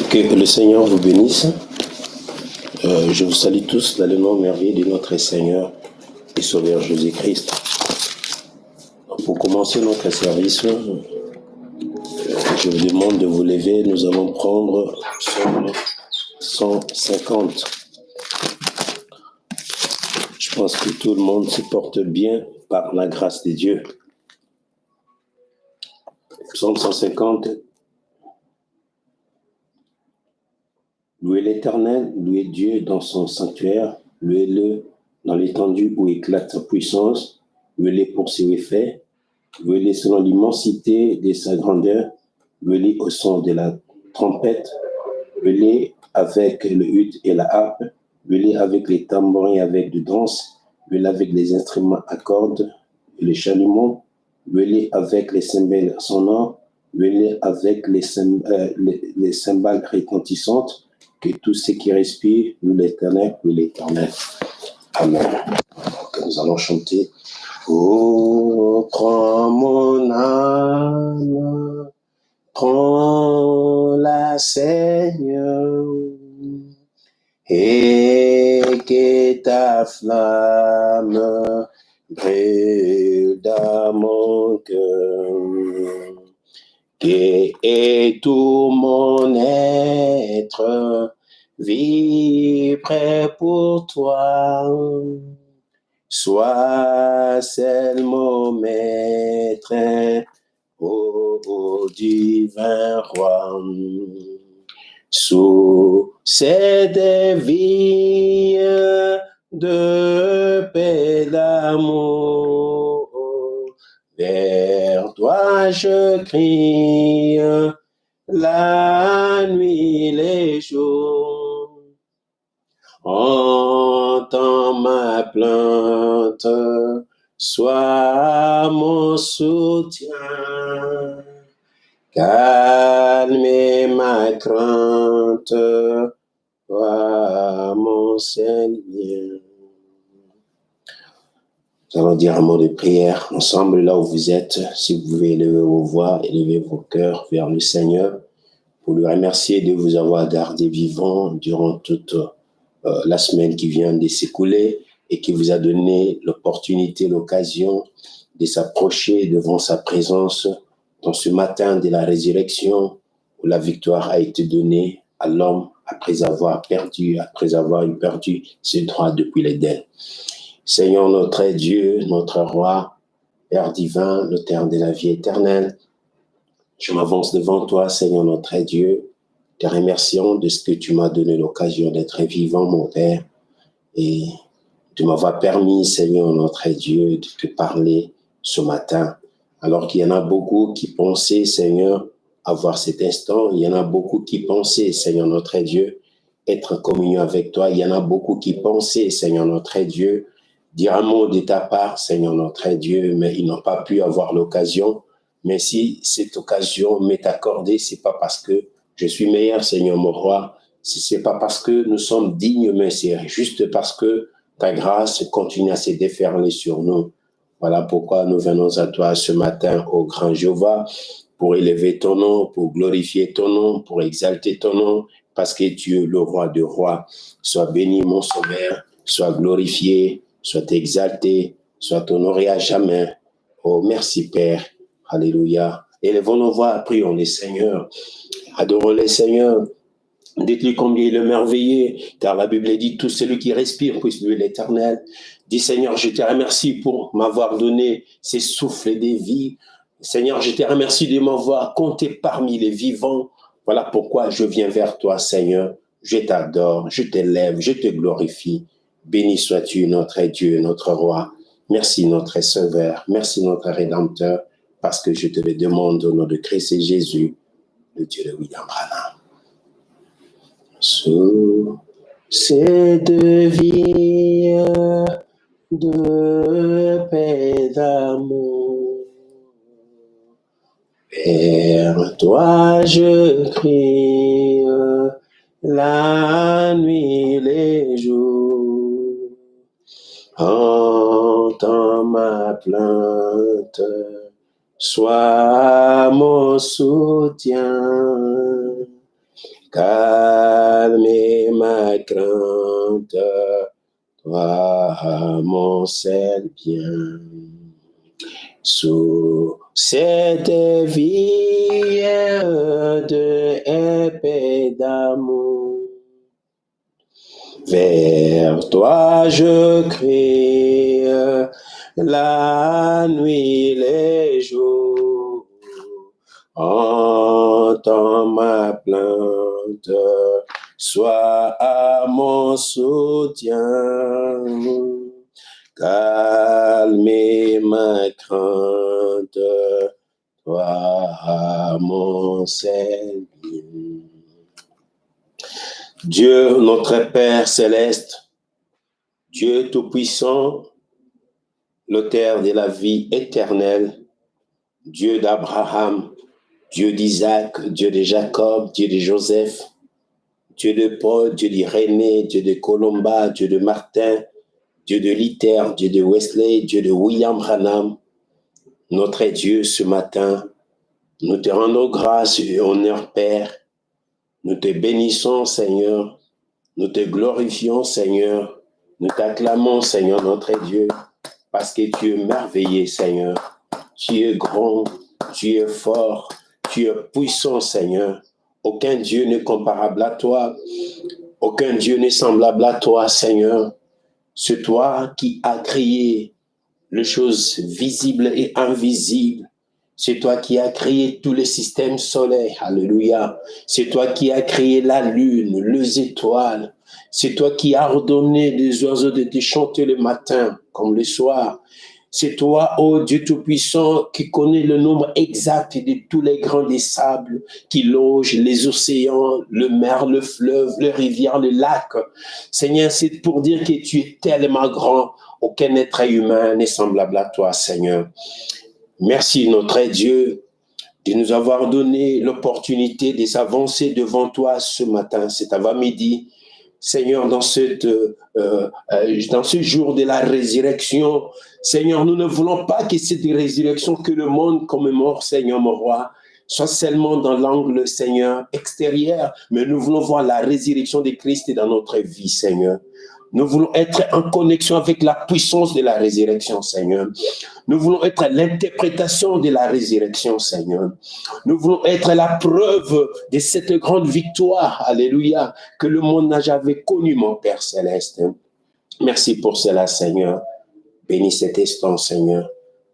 Que le Seigneur vous bénisse. Je vous salue tous dans le nom merveilleux de notre Seigneur et Sauveur Jésus-Christ. Pour commencer notre service, je vous demande de vous lever. Nous allons prendre Psaume 150. Je pense que tout le monde se porte bien par la grâce de Dieu. Psaume 150. Louez l'Éternel, louez Dieu dans son sanctuaire, louez-le dans l'étendue où éclate sa puissance, louez-le pour ses méfaits, louez-le selon l'immensité de sa grandeur, louez-le au son de la trompette, louez-le avec le hutte et la harpe, louez-le avec les tambourins et avec du danse, louez-le avec les instruments à cordes et les chalumeaux, louez-le avec les cymbales sonores, louez-le avec les cymbales retentissantes. Que tous ceux qui respirent, loue l'Éternel, loue l'Éternel. Amen. Donc, nous allons chanter. Oh, prends mon âme, prends-la, Seigneur, et que ta flamme brûle dans mon cœur. Et tout mon être vibre pour toi. Sois seul mon maître, ô divin roi. Sous cette vie de paix d'amour, vers toi je crie, la nuit, les jours. Entends ma plainte, sois mon soutien. Calme ma crainte, toi mon Seigneur. Nous allons dire un mot de prière ensemble là où vous êtes. Si vous pouvez élever vos voix, élever vos cœurs vers le Seigneur pour lui remercier de vous avoir gardé vivant durant toute la semaine qui vient de s'écouler et qui vous a donné l'opportunité, l'occasion de s'approcher devant sa présence dans ce matin de la résurrection où la victoire a été donnée à l'homme après avoir perdu ses droits depuis l'Éden. Seigneur notre Dieu, notre roi, Père divin, l'auteur de la vie éternelle, je m'avance devant toi, Seigneur notre Dieu, te remerciant de ce que tu m'as donné l'occasion d'être vivant, mon Père, et de m'avoir permis, Seigneur notre Dieu, de te parler ce matin, alors qu'il y en a beaucoup qui pensaient, Seigneur, avoir cet instant, il y en a beaucoup qui pensaient, Seigneur notre Dieu, être en communion avec toi, il y en a beaucoup qui pensaient, Seigneur notre Dieu, dire un mot de ta part, Seigneur notre Dieu, mais ils n'ont pas pu avoir l'occasion. Mais si cette occasion m'est accordée, c'est pas parce que je suis meilleur, Seigneur mon roi, c'est pas parce que nous sommes dignes, mais c'est juste parce que ta grâce continue à se déferler sur nous. Voilà pourquoi nous venons à toi ce matin, ô grand Jéhovah, pour élever ton nom, pour glorifier ton nom, pour exalter ton nom, parce que tu es le roi de rois. Sois béni, mon sauveur, sois glorifié, sois exalté, sois honoré à jamais. Oh, merci Père. Alléluia. Élevons nos voix, prions les Seigneurs. Adorons les Seigneurs. Dites-lui combien il est merveilleux, car la Bible dit, tout celui qui respire puisse louer l'Éternel. Dis Seigneur, je te remercie pour m'avoir donné ces souffles de vie. Seigneur, je te remercie de m'avoir compté parmi les vivants. Voilà pourquoi je viens vers toi, Seigneur. Je t'adore, je t'élève, je te glorifie. Béni sois-tu, notre Dieu, notre roi. Merci, notre Sauveur. Merci, notre Rédempteur, parce que je te le demande au nom de Christ et Jésus, le Dieu de William Branham. Sous cette vie de paix d'amour, vers toi je crie, la nuit, les jours. Entends ma plainte, sois mon soutien. Calmer ma crainte, toi, mon seul bien. Sous cette vie de épée d'amour, vers toi je crie la nuit, les jours. Entends ma plainte, sois à mon soutien. Calmer ma crainte, toi, mon Seigneur. Dieu, notre Père céleste, Dieu tout-puissant, l'auteur de la vie éternelle, Dieu d'Abraham, Dieu d'Isaac, Dieu de Jacob, Dieu de Joseph, Dieu de Paul, Dieu d'Irénée, Dieu de Colomba, Dieu de Martin, Dieu de Luther, Dieu de Wesley, Dieu de William Branham, notre Dieu, ce matin, nous te rendons grâce et honneur, Père. Nous te bénissons, Seigneur. Nous te glorifions, Seigneur. Nous t'acclamons, Seigneur, notre Dieu, parce que tu es merveilleux, Seigneur. Tu es grand, tu es fort, tu es puissant, Seigneur. Aucun Dieu n'est comparable à toi. Aucun Dieu n'est semblable à toi, Seigneur. C'est toi qui as créé les choses visibles et invisibles. C'est toi qui as créé tous les systèmes solaires. Alléluia. C'est toi qui as créé la lune, les étoiles. C'est toi qui as ordonné les oiseaux de te chanter le matin comme le soir. C'est toi, ô Dieu Tout-Puissant, qui connais le nombre exact de tous les grains des sables qui logent les océans, le mer, le fleuve, les rivières, les lacs. Seigneur, c'est pour dire que tu es tellement grand. Aucun être humain n'est semblable à toi, Seigneur. Merci, notre Dieu, de nous avoir donné l'opportunité de s'avancer devant toi ce matin, cet avant-midi. Seigneur, dans ce jour de la résurrection, Seigneur, nous ne voulons pas que cette résurrection que le monde commémore, Seigneur, mon roi, soit seulement dans l'angle, Seigneur, extérieur, mais nous voulons voir la résurrection de Christ dans notre vie, Seigneur. Nous voulons être en connexion avec la puissance de la résurrection, Seigneur. Nous voulons être l'interprétation de la résurrection, Seigneur. Nous voulons être la preuve de cette grande victoire, alléluia, que le monde n'a jamais connue, mon Père céleste. Merci pour cela, Seigneur. Bénis cet instant, Seigneur,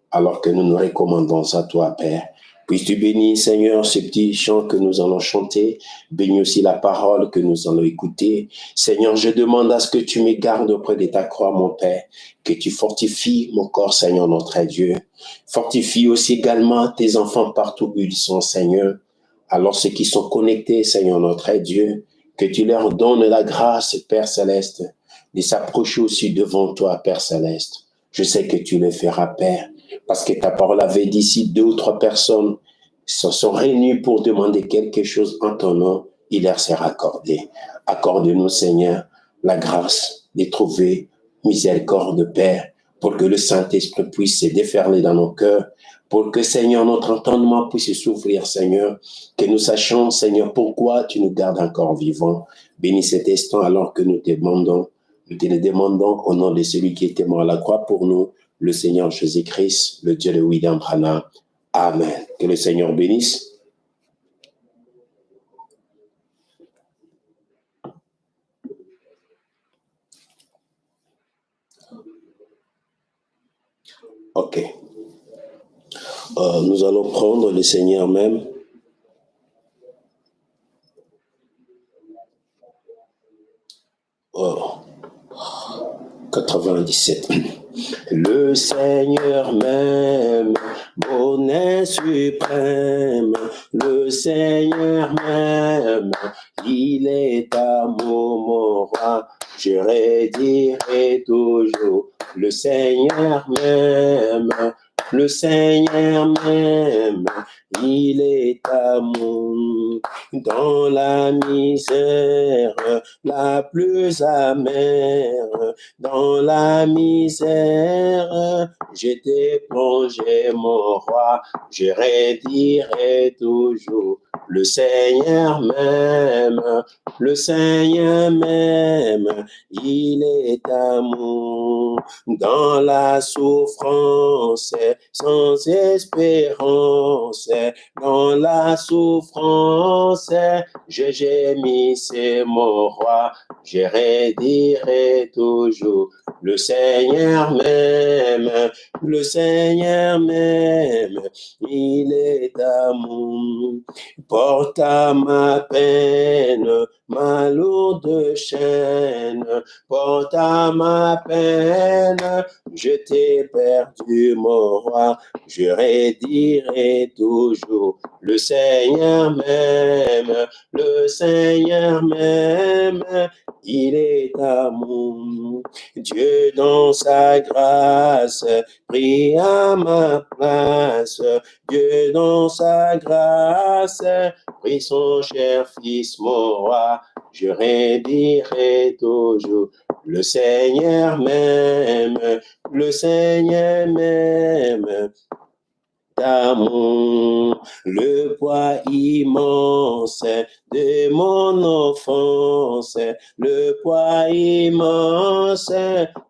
alors que nous nous recommandons à toi, Père. Puisses-tu bénir, Seigneur, ce petit chant que nous allons chanter. Bénis aussi la parole que nous allons écouter. Seigneur, je demande à ce que tu me gardes auprès de ta croix, mon Père, que tu fortifies mon corps, Seigneur, notre Dieu. Fortifie aussi également tes enfants partout où ils sont, Seigneur. Alors ceux qui sont connectés, Seigneur, notre Dieu, que tu leur donnes la grâce, Père Céleste, de s'approcher aussi devant toi, Père Céleste. Je sais que tu le feras, Père, parce que ta parole avait dit, si 2 ou 3 personnes se sont réunies pour demander quelque chose en ton nom, il leur sera accordé. Accorde-nous, Seigneur, la grâce de trouver miséricorde, Père, pour que le Saint-Esprit puisse se déferler dans nos cœurs, pour que, Seigneur, notre entendement puisse s'ouvrir, Seigneur, que nous sachions, Seigneur, pourquoi tu nous gardes encore vivants. Bénis cet instant alors que nous te demandons. Nous te le demandons au nom de celui qui était mort à la croix pour nous, le Seigneur Jésus-Christ, le Dieu de William Branham. Amen. Que le Seigneur bénisse. OK. Nous allons prendre le Seigneur même. Oh. 97. Le Seigneur même, bonheur suprême, le Seigneur même, il est amour, mon roi, je redirai toujours, le Seigneur même, le Seigneur m'aime, il est amour. Dans la misère la plus amère, dans la misère, j'étais plongé, mon roi, je redirai toujours, le Seigneur m'aime, le Seigneur m'aime, il est amour. Dans la souffrance, sans espérance, dans la souffrance, je gémissais, mon roi, je redirai toujours, le Seigneur m'aime, le Seigneur m'aime, il est amour. Porte à ma peine, ma lourde chaîne, porte à ma peine, je t'ai perdu, mon roi, je redirai toujours, le Seigneur m'aime, le Seigneur m'aime, il est amour. Dieu dans sa grâce prie à ma place, Dieu dans sa grâce prie son cher fils, mon roi, je redirai toujours, le Seigneur m'aime, le Seigneur m'aime, d'amour, le poids immense de mon offense, le poids immense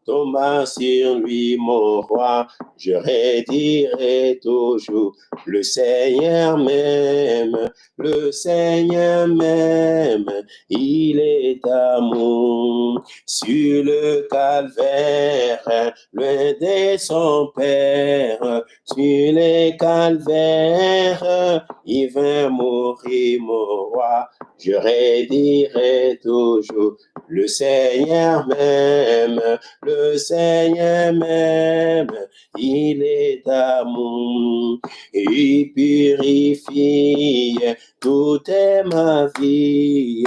tomba sur lui, mon roi, je redirai toujours, le Seigneur m'aime, le Seigneur m'aime, il est amour. Sur le calvaire, loin de son Père, sur les calvaires, il vint mourir, mon roi, je redirai toujours, le Seigneur m'aime, le Seigneur m'aime, il est amour, il purifie toute ma vie,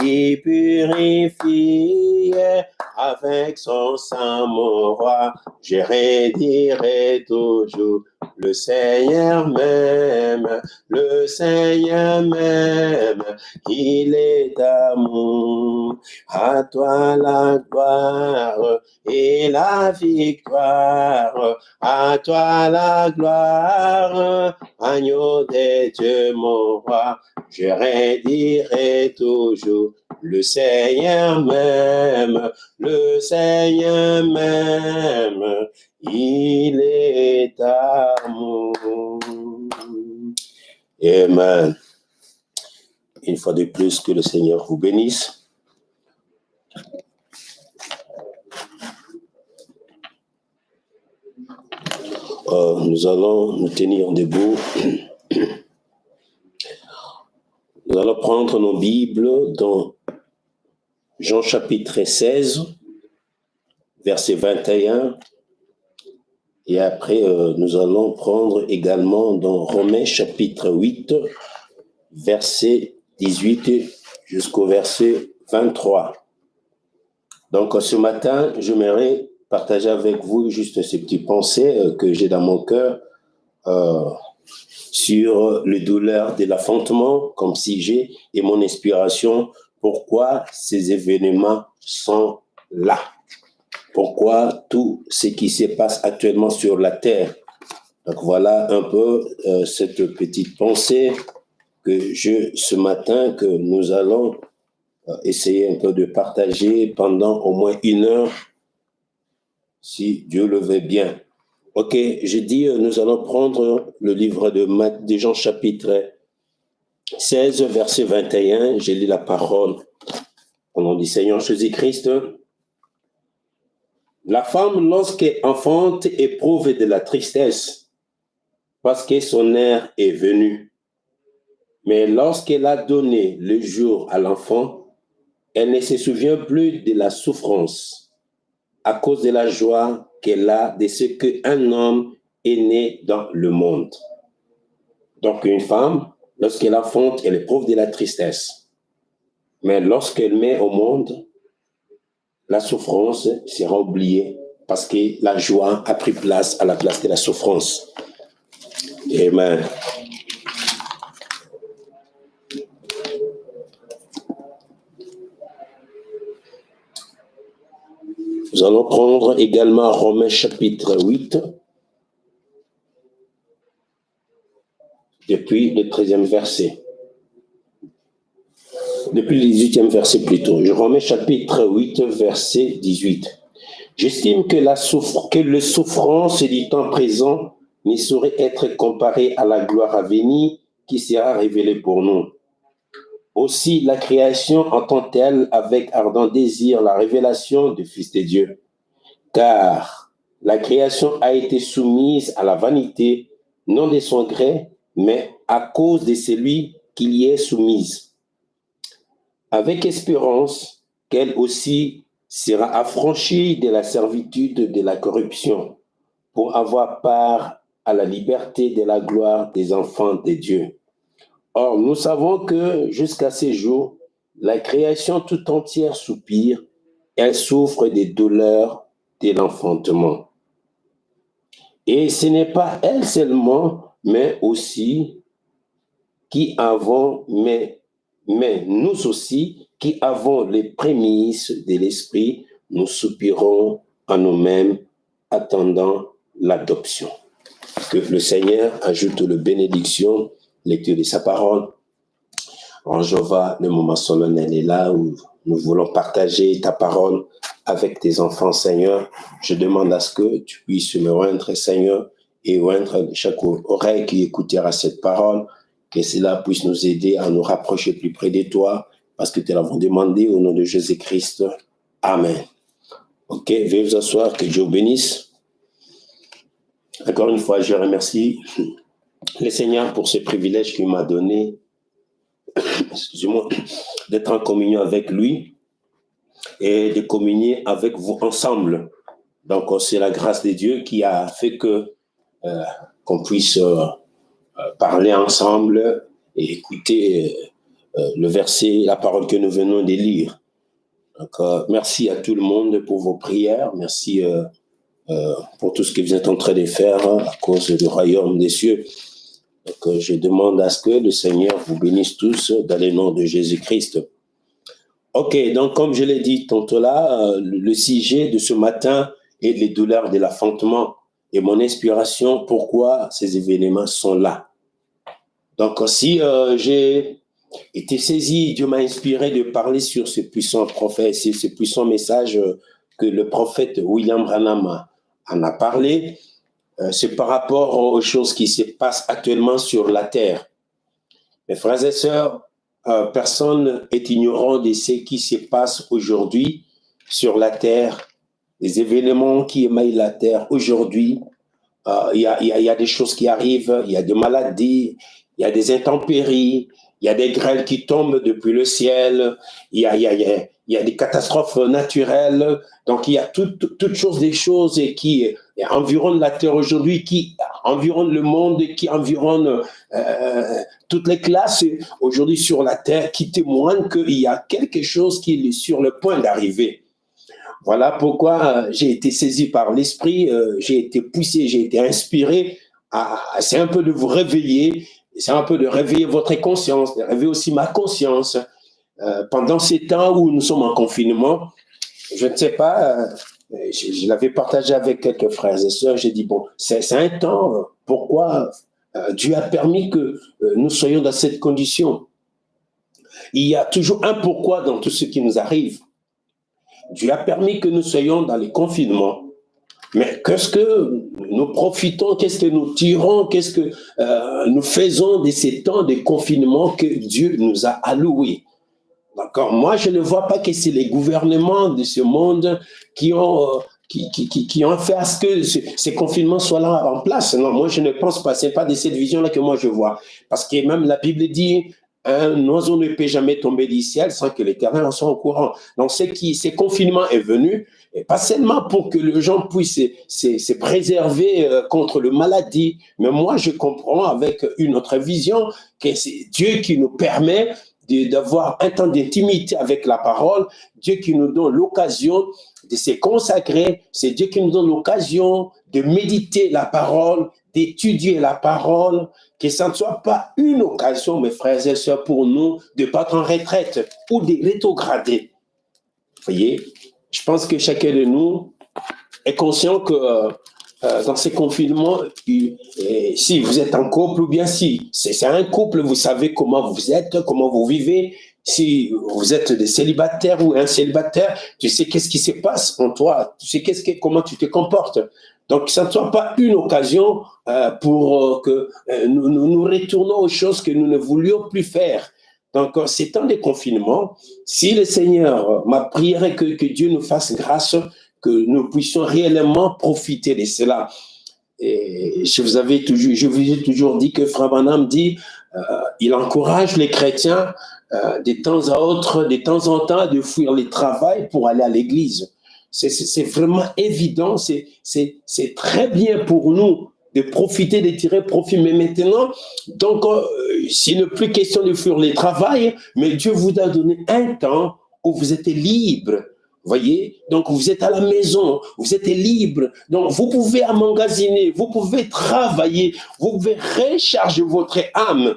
il purifie avec son sang, mon roi, je redirai toujours, le Seigneur m'aime, le Seigneur m'aime, il est amour. À toi la gloire et la victoire, à toi la gloire, agneau de Dieu, mon roi, je redirai toujours, le Seigneur m'aime, le Seigneur m'aime, il est amour. Amen. Une fois de plus, que le Seigneur vous bénisse. Nous allons nous tenir debout. Nous allons prendre nos Bibles dans Jean chapitre 16, verset 21. Et après, nous allons prendre également dans Romains chapitre 8, verset 18 jusqu'au verset 23. Donc, ce matin, j'aimerais partager avec vous juste ces petites pensées que j'ai dans mon cœur sur les douleurs de l'enfantement comme sujet et mon inspiration. Pourquoi ces événements sont là? Pourquoi tout ce qui se passe actuellement sur la terre? Donc voilà un peu cette petite pensée que ce matin, que nous allons essayer un peu de partager pendant au moins 1 heure, si Dieu le veut bien. Ok, j'ai dit, nous allons prendre le livre de Jean chapitre 16, verset 21. J'ai lu la parole au nom du Seigneur Jésus-Christ. La femme, lorsqu'elle enfante, éprouve de la tristesse parce que son heure est venue. Mais lorsqu'elle a donné le jour à l'enfant, elle ne se souvient plus de la souffrance à cause de la joie qu'elle a de ce qu'un homme est né dans le monde. Donc une femme, lorsqu'elle enfante, elle éprouve de la tristesse. Mais lorsqu'elle met au monde, la souffrance sera oubliée parce que la joie a pris place à la place de la souffrance. Amen. Nous allons prendre également Romains chapitre 8, depuis le 13e verset. Depuis le 18e verset plutôt. Romains chapitre 8, verset 18. J'estime que les souffrances du temps présent ne sauraient être comparées à la gloire à venir qui sera révélée pour nous. Aussi, la création entend-elle avec ardent désir la révélation du Fils de Dieu. Car la création a été soumise à la vanité, non de son gré, mais à cause de celui qui y est soumise. Avec espérance qu'elle aussi sera affranchie de la servitude de la corruption, pour avoir part à la liberté de la gloire des enfants de Dieu. Or, nous savons que jusqu'à ces jours, la création tout entière soupire, elle souffre des douleurs de l'enfantement. Et ce n'est pas elle seulement, mais aussi qui avons, mais nous aussi, qui avons les prémices de l'esprit, nous soupirons en nous-mêmes, attendant l'adoption. Que le Seigneur ajoute le bénédiction, lecture de sa parole. En Jéhovah, le moment solennel est là où nous voulons partager ta parole avec tes enfants, Seigneur. Je demande à ce que tu puisses me oindre, Seigneur, et oindre chaque oreille qui écoutera cette parole, que cela puisse nous aider à nous rapprocher plus près de toi, parce que te l'avons demandé au nom de Jésus-Christ. Amen. Ok, veuillez vous asseoir, que Dieu vous bénisse. Encore une fois, je remercie le Seigneur pour ce privilège qu'il m'a donné, excusez-moi, d'être en communion avec lui et de communier avec vous ensemble. Donc, c'est la grâce de Dieu qui a fait que qu'on puisse parler ensemble et écouter le verset, la parole que nous venons de lire. Donc, merci à tout le monde pour vos prières. Merci pour tout ce que vous êtes en train de faire à cause du royaume des cieux. Donc, je demande à ce que le Seigneur vous bénisse tous dans le nom de Jésus-Christ. Ok, donc comme je l'ai dit tantôt là, le sujet de ce matin est les douleurs de l'enfantement et mon inspiration, pourquoi ces événements sont là. Donc, si j'ai été saisi, Dieu m'a inspiré de parler sur ce puissant prophète, ce puissant message que le prophète William Branham en a parlé, c'est par rapport aux choses qui se passent actuellement sur la terre. Mes frères et sœurs, personne n'est ignorant de ce qui se passe aujourd'hui sur la terre, les événements qui émaillent la terre aujourd'hui. Il y a des choses qui arrivent, il y a des maladies, il y a des intempéries, il y a des grêles qui tombent depuis le ciel, il y a des catastrophes naturelles. Donc, il y a toutes choses, des choses qui environnent la terre aujourd'hui, qui environnent le monde, qui environnent toutes les classes aujourd'hui sur la terre, qui témoignent qu'il y a quelque chose qui est sur le point d'arriver. Voilà pourquoi j'ai été saisi par l'esprit, j'ai été poussé, j'ai été inspiré. C'est un peu de vous réveiller, c'est un peu de réveiller votre conscience, de réveiller aussi ma conscience. Pendant ces temps où nous sommes en confinement, je ne sais pas, je l'avais partagé avec quelques frères et sœurs, j'ai dit, bon, c'est un temps, pourquoi Dieu a permis que nous soyons dans cette condition. Il y a toujours un pourquoi dans tout ce qui nous arrive. Dieu a permis que nous soyons dans les confinements. Mais qu'est-ce que nous profitons, qu'est-ce que nous tirons, qu'est-ce que nous faisons de ces temps de confinement que Dieu nous a alloués? D'accord. Moi, je ne vois pas que c'est les gouvernements de ce monde qui ont fait à ce que ces confinements soient là en place. Non, moi, je ne pense pas. Ce n'est pas de cette vision-là que moi je vois. Parce que même la Bible dit, un oiseau ne peut jamais tomber du ciel sans que l'Éternel en soit au courant. Donc, ces confinements est venu, et pas seulement pour que les gens puissent se préserver contre le maladie, mais moi, je comprends avec une autre vision que c'est Dieu qui nous permet d'avoir un temps d'intimité avec la parole, Dieu qui nous donne l'occasion de se consacrer. C'est Dieu qui nous donne l'occasion de méditer la parole, d'étudier la parole, que ça ne soit pas une occasion, mes frères et sœurs, pour nous de battre en retraite ou de rétrograder. Vous voyez, je pense que chacun de nous est conscient que dans ces confinements, si vous êtes en couple ou bien si c'est un couple, vous savez comment vous êtes, comment vous vivez. Si vous êtes des célibataires ou un célibataire, tu sais qu'est-ce qui se passe en toi, tu sais comment tu te comportes. Donc, que ça ne soit pas une occasion pour que nous retournons aux choses que nous ne voulions plus faire. Donc, ces temps de confinement, si le Seigneur, ma prière est que Dieu nous fasse grâce, que nous puissions réellement profiter de cela. Et je vous ai toujours dit que Frère Branham dit, il encourage les chrétiens de temps à autre, de temps en temps, de fuir le travail pour aller à l'église. C'est vraiment évident, c'est très bien pour nous de profiter, de tirer profit. Mais maintenant, donc, s'il n'est plus question de fuir le travail, mais Dieu vous a donné un temps où vous êtes libre. Voyez, donc vous êtes à la maison, vous êtes libre, donc vous pouvez emmagasiner, vous pouvez travailler, vous pouvez recharger votre âme.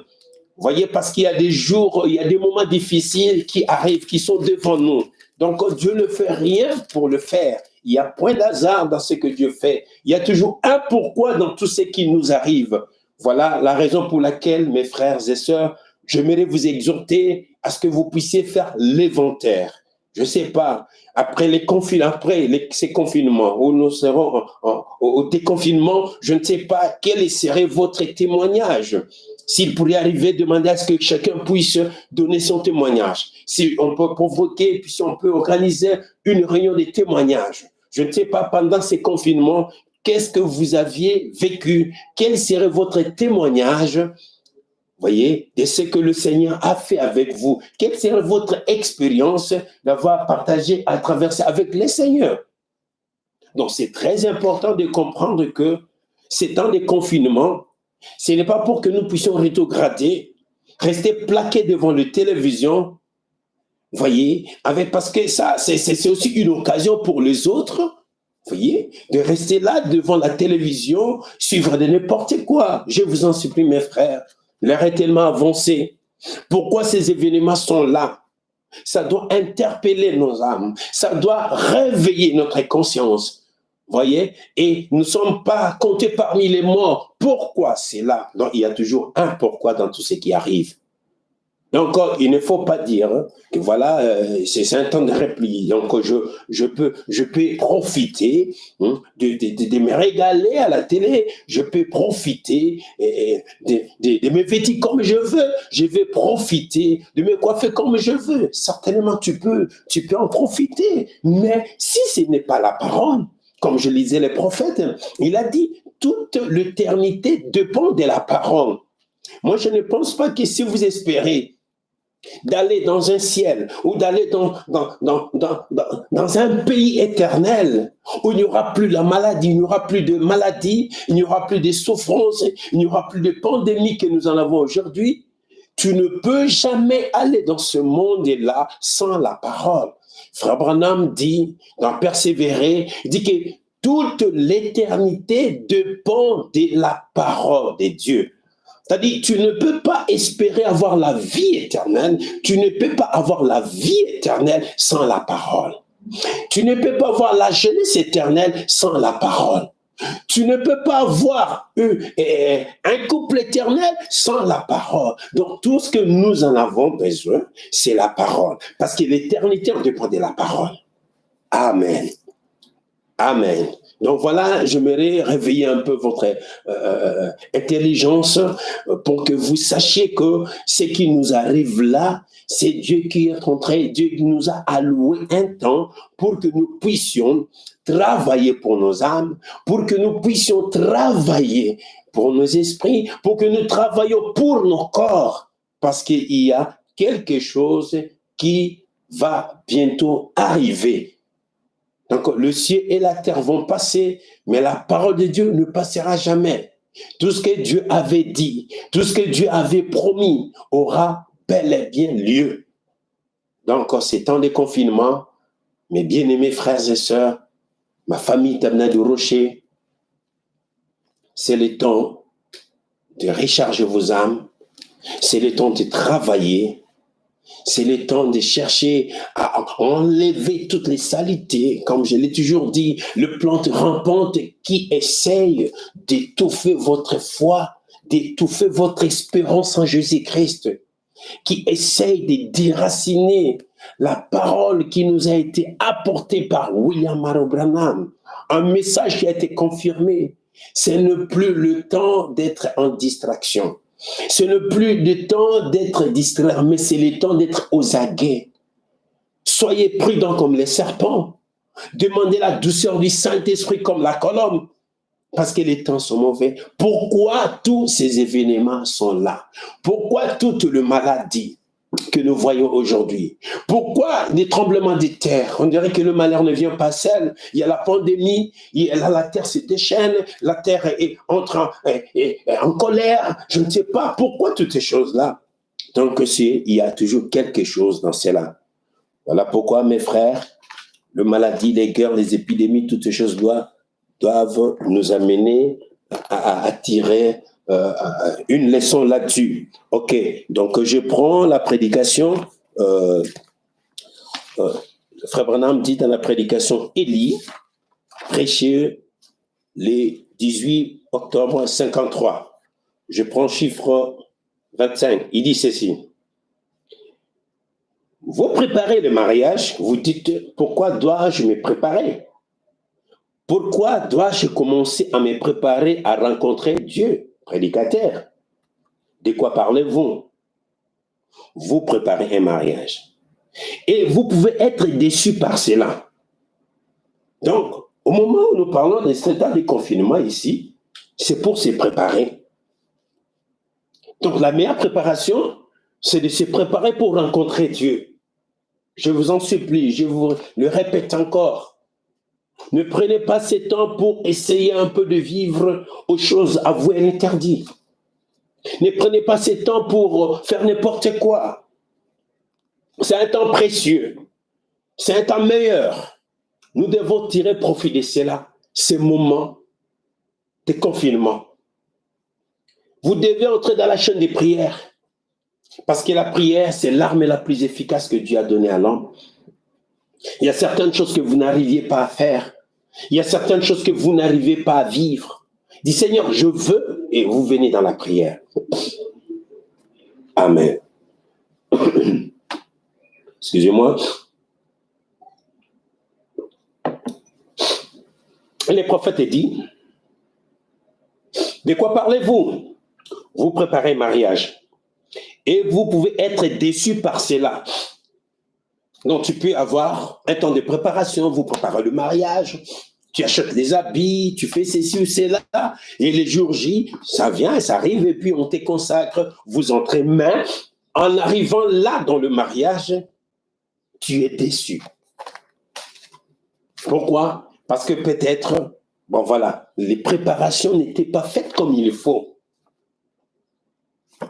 Voyez, parce qu'il y a des jours, il y a des moments difficiles qui arrivent, qui sont devant nous. Donc Dieu ne fait rien pour le faire. Il n'y a point d'hasard dans ce que Dieu fait. Il y a toujours un pourquoi dans tout ce qui nous arrive. Voilà la raison pour laquelle, mes frères et sœurs, j'aimerais vous exhorter à ce que vous puissiez faire l'inventaire. Je ne sais pas, après ces confinements, où nous serons au déconfinement, je ne sais pas quel serait votre témoignage. S'il pourrait arriver, demander à ce que chacun puisse donner son témoignage. Si on peut provoquer, puis si on peut organiser une réunion de témoignages. Je ne sais pas, pendant ces confinements, qu'est-ce que vous aviez vécu? Quel serait votre témoignage? Voyez, de ce que le Seigneur a fait avec vous. Quelle serait votre expérience d'avoir partagé à travers ça avec le Seigneur? Donc, c'est très important de comprendre que ces temps de confinement, ce n'est pas pour que nous puissions rétrograder, rester plaqués devant la télévision, voyez, parce que ça, c'est aussi une occasion pour les autres, voyez, de rester là devant la télévision, suivre de n'importe quoi. Je vous en supplie, mes frères. L'heure est tellement avancée. Pourquoi ces événements sont là? Ça doit interpeller nos âmes. Ça doit réveiller notre conscience. Voyez? Et nous ne sommes pas comptés parmi les morts. Pourquoi c'est là? Donc, il y a toujours un pourquoi dans tout ce qui arrive. Donc, il ne faut pas dire que voilà, c'est un temps de repli. Donc, je peux profiter de me régaler à la télé. Je peux profiter de me vêtir comme je veux. Je vais profiter de me coiffer comme je veux. Certainement, tu peux en profiter. Mais si ce n'est pas la parole, comme je lisais les prophètes, il a dit, toute l'éternité dépend de la parole. Moi, je ne pense pas que si vous espérez d'aller dans un ciel ou d'aller dans un pays éternel où il n'y aura plus la maladie, il n'y aura plus de maladie, il n'y aura plus de souffrances, il n'y aura plus de pandémie que nous en avons aujourd'hui, tu ne peux jamais aller dans ce monde-là sans la parole. Frère Branham dit, dans Persévérer, il dit que toute l'éternité dépend de la parole de Dieu. C'est-à-dire, tu ne peux pas espérer avoir la vie éternelle, tu ne peux pas avoir la vie éternelle sans la parole. Tu ne peux pas avoir la jeunesse éternelle sans la parole. Tu ne peux pas avoir un couple éternel sans la parole. Donc, tout ce que nous en avons besoin, c'est la parole. Parce que l'éternité en dépend de la parole. Amen. Amen. Donc voilà, j'aimerais réveiller un peu votre intelligence pour que vous sachiez que ce qui nous arrive là, c'est Dieu qui est en train, Dieu nous a alloué un temps pour que nous puissions travailler pour nos âmes, pour que nous puissions travailler pour nos esprits, pour que nous travaillions pour nos corps, parce qu'il y a quelque chose qui va bientôt arriver. Donc, le ciel et la terre vont passer, mais la parole de Dieu ne passera jamais. Tout ce que Dieu avait dit, tout ce que Dieu avait promis aura bel et bien lieu. Donc, ces temps de confinement, Mes bien-aimés frères et sœurs, ma famille Tabna du Rocher, c'est le temps de recharger vos âmes, c'est le temps de travailler, c'est le temps de chercher à enlever toutes les saletés, comme je l'ai toujours dit, le plante rampante qui essaye d'étouffer votre foi, d'étouffer votre espérance en Jésus-Christ, qui essaye de déraciner la parole qui nous a été apportée par William Marrow Branham, un message qui a été confirmé. Ce n'est plus le temps d'être en distraction. Ce n'est plus le temps d'être distrait, mais c'est le temps d'être aux aguets. Soyez prudents comme les serpents. Demandez la douceur du Saint-Esprit comme la colombe. Parce que les temps sont mauvais. Pourquoi tous ces événements sont là? Pourquoi toute la maladie que nous voyons aujourd'hui? Pourquoi les tremblements de terre? On dirait que le malheur ne vient pas seul. Il y a la pandémie, la terre se déchaîne, la terre entre en colère. Je ne sais pas pourquoi toutes ces choses-là. Donc, il y a toujours quelque chose dans cela. Voilà pourquoi, mes frères, les maladies, les guerres, les épidémies, toutes ces choses doivent nous amener à tirer une leçon là-dessus. Ok, donc je prends la prédication. Frère Branham dit dans la prédication Élie, prêché le 18 octobre 53. Je prends chiffre 25. Il dit ceci. Vous préparez le mariage, vous dites, pourquoi dois-je me préparer? Pourquoi dois-je commencer à me préparer à rencontrer Dieu, prédicateur? De quoi parlez-vous? Vous préparez un mariage. Et vous pouvez être déçu par cela. Donc, au moment où nous parlons de cet état de confinement ici, c'est pour se préparer. Donc, la meilleure préparation, c'est de se préparer pour rencontrer Dieu. Je vous en supplie, je vous le répète encore. Ne prenez pas ce temps pour essayer un peu de vivre aux choses avouées et interdites. Ne prenez pas ce temps pour faire n'importe quoi. C'est un temps précieux. C'est un temps meilleur. Nous devons tirer profit de cela, ces moments de confinement. Vous devez entrer dans la chaîne des prières. Parce que la prière, c'est l'arme la plus efficace que Dieu a donnée à l'homme. Il y a certaines choses que vous n'arriviez pas à faire. Il y a certaines choses que vous n'arrivez pas à vivre. Dis Seigneur, je veux, et vous venez dans la prière. Amen. Excusez-moi. Les prophètes disent, de quoi parlez-vous? Vous préparez un mariage. Et vous pouvez être déçu par cela. Donc, tu peux avoir un temps de préparation, vous préparez le mariage, tu achètes des habits, tu fais ceci ou cela, et les jours J, ça vient, ça arrive, et puis on te consacre, vous entrez main. En arrivant là dans le mariage, tu es déçu. Pourquoi? Parce que peut-être, bon voilà, les préparations n'étaient pas faites comme il faut.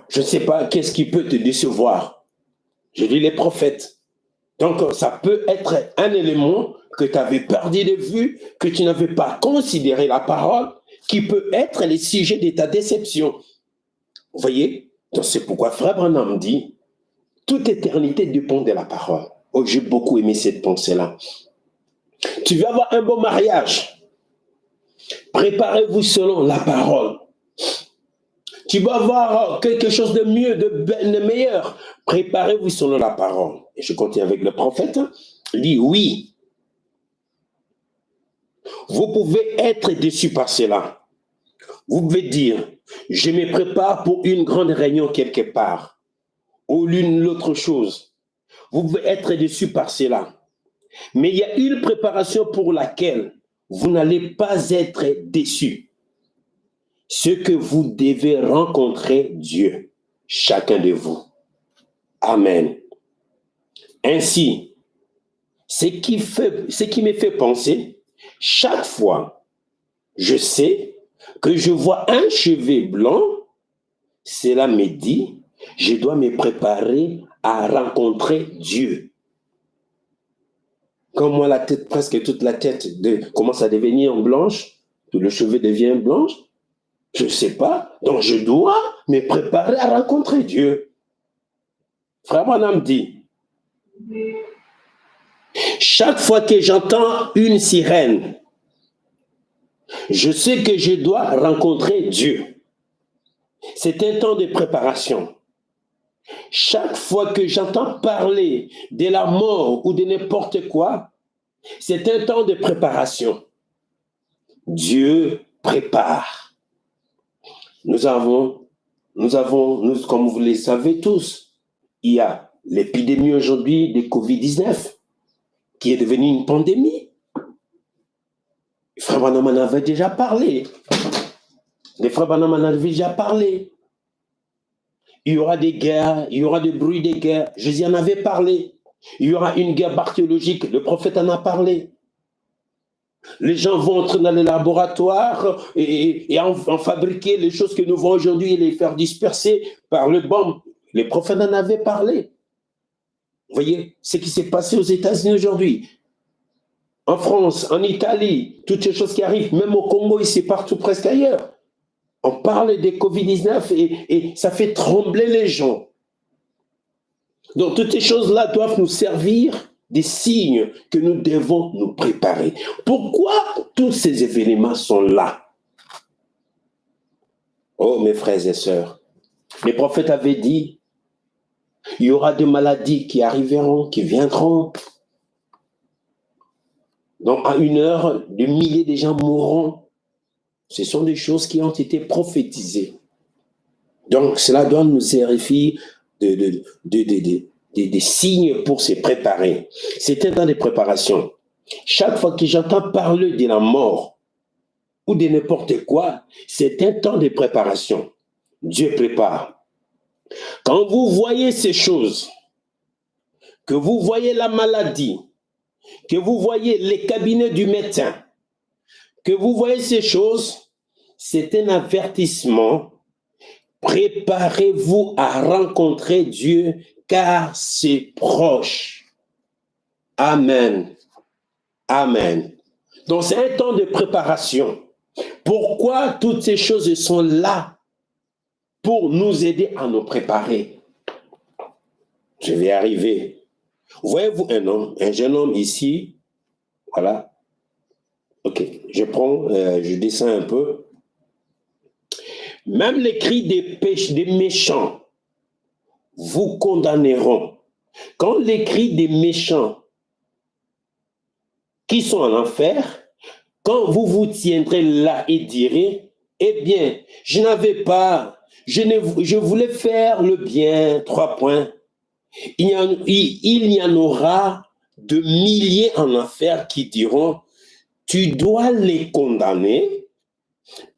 Je ne sais pas qu'est-ce qui peut te décevoir. Je dis les prophètes. Donc, ça peut être un élément que tu avais perdu de vue, que tu n'avais pas considéré la parole, qui peut être le sujet de ta déception. Vous voyez? Donc, c'est pourquoi Frère Branham dit, toute éternité dépend de la parole. Oh, j'ai beaucoup aimé cette pensée-là. Tu veux avoir un bon mariage. Préparez-vous selon la parole. Tu vas avoir quelque chose de mieux, de meilleur. Préparez-vous selon la parole. Et je continue avec le prophète. Il dit oui. Vous pouvez être déçu par cela. Vous pouvez dire, je me prépare pour une grande réunion quelque part. Ou l'une l'autre chose. Vous pouvez être déçu par cela. Mais il y a une préparation pour laquelle vous n'allez pas être déçu. Ce que vous devez rencontrer Dieu, chacun de vous. Amen. Ainsi, ce qui me fait penser, chaque fois, je sais que je vois un cheveu blanc, cela me dit, je dois me préparer à rencontrer Dieu. Quand moi, la tête, presque toute la tête commence à devenir blanche, tout le cheveu devient blanche, je ne sais pas. Donc, je dois me préparer à rencontrer Dieu. Frère Branham dit, chaque fois que j'entends une sirène, je sais que je dois rencontrer Dieu. C'est un temps de préparation. Chaque fois que j'entends parler de la mort ou de n'importe quoi, c'est un temps de préparation. Dieu prépare. Nous, comme vous le savez tous, il y a l'épidémie aujourd'hui de Covid-19 qui est devenue une pandémie. Frère Branham en avait déjà parlé. Les frères Branham en avaient déjà parlé. Il y aura des guerres, il y aura des bruits des guerres. Jésus en avait parlé. Il y aura une guerre bactériologique. Le prophète en a parlé. Les gens vont entrer dans les laboratoires et en fabriquer les choses que nous voyons aujourd'hui et les faire disperser par le bombe. Les prophètes en avaient parlé. Vous voyez ce qui s'est passé aux États-Unis aujourd'hui, en France, en Italie, toutes ces choses qui arrivent, même au Congo, ici, partout, presque ailleurs. On parle des Covid-19 et ça fait trembler les gens. Donc, toutes ces choses-là doivent nous servir des signes que nous devons nous préparer. Pourquoi tous ces événements sont là? Oh, mes frères et sœurs, les prophètes avaient dit, il y aura des maladies qui arriveront, qui viendront. Donc, à une heure, des milliers de gens mourront. Ce sont des choses qui ont été prophétisées. Donc, cela doit nous servir des signes pour se préparer. C'est un temps de préparation. Chaque fois que j'entends parler de la mort ou de n'importe quoi, c'est un temps de préparation. Dieu prépare. Quand vous voyez ces choses, que vous voyez la maladie, que vous voyez les cabinets du médecin, que vous voyez ces choses, c'est un avertissement. Préparez-vous à rencontrer Dieu car c'est proche. Amen. Amen. Donc c'est un temps de préparation. Pourquoi toutes ces choses sont là? Pour nous aider à nous préparer. Je vais arriver. Voyez-vous un jeune homme ici, voilà. Ok, je descends un peu. Même les cris des méchants vous condamneront. Quand les cris des méchants qui sont en enfer, quand vous vous tiendrez là et direz, eh bien, je voulais faire le bien, 3 points. Il y en aura de milliers en enfer qui diront, tu dois les condamner,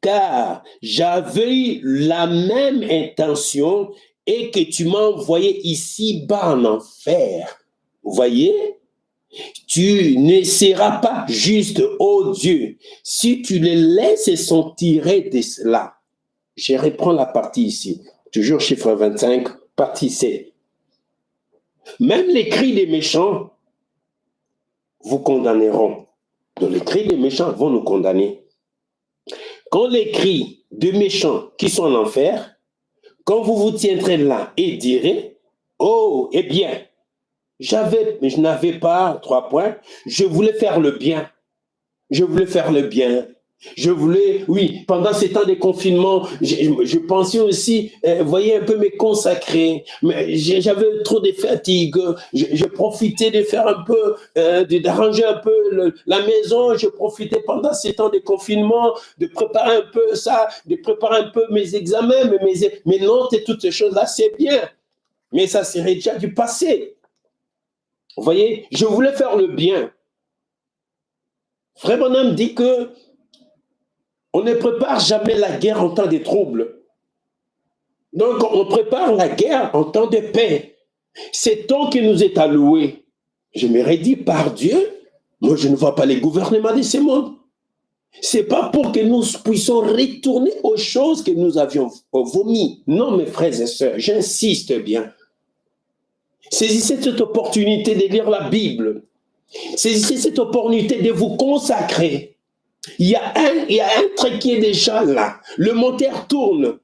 car j'avais la même intention et que tu m'as envoyé ici-bas en enfer. Vous voyez? Tu ne seras pas juste, ô Dieu, si tu les laisses s'en tirer de cela. Je reprends la partie ici, toujours chiffre 25, partie C. Même les cris des méchants vous condamneront. Donc les cris des méchants vont nous condamner. Quand les cris de méchants qui sont en enfer, quand vous vous tiendrez là et direz, oh, eh bien, je n'avais pas 3 points, je voulais faire le bien. Je voulais faire le bien. Je voulais, oui, pendant ces temps de confinement, je pensais aussi, voyez, un peu me consacrer. Mais j'avais trop de fatigue. Je profitais de faire un peu, d'arranger un peu la maison. Je profitais pendant ces temps de confinement de préparer un peu ça, de préparer un peu mes examens, mes notes et toutes ces choses-là, c'est bien. Mais ça serait déjà du passé. Vous voyez, je voulais faire le bien. Frère Branham dit que on ne prépare jamais la guerre en temps de troubles. Donc, on prépare la guerre en temps de paix. C'est temps qui nous est alloué. Je me dit par Dieu, moi je ne vois pas les gouvernements de ce monde. Ce n'est pas pour que nous puissions retourner aux choses que nous avions vomi. Non, mes frères et sœurs, j'insiste bien. Saisissez cette opportunité de lire la Bible. Saisissez cette opportunité de vous consacrer. Il y a un truc qui est déjà là. Le moteur tourne.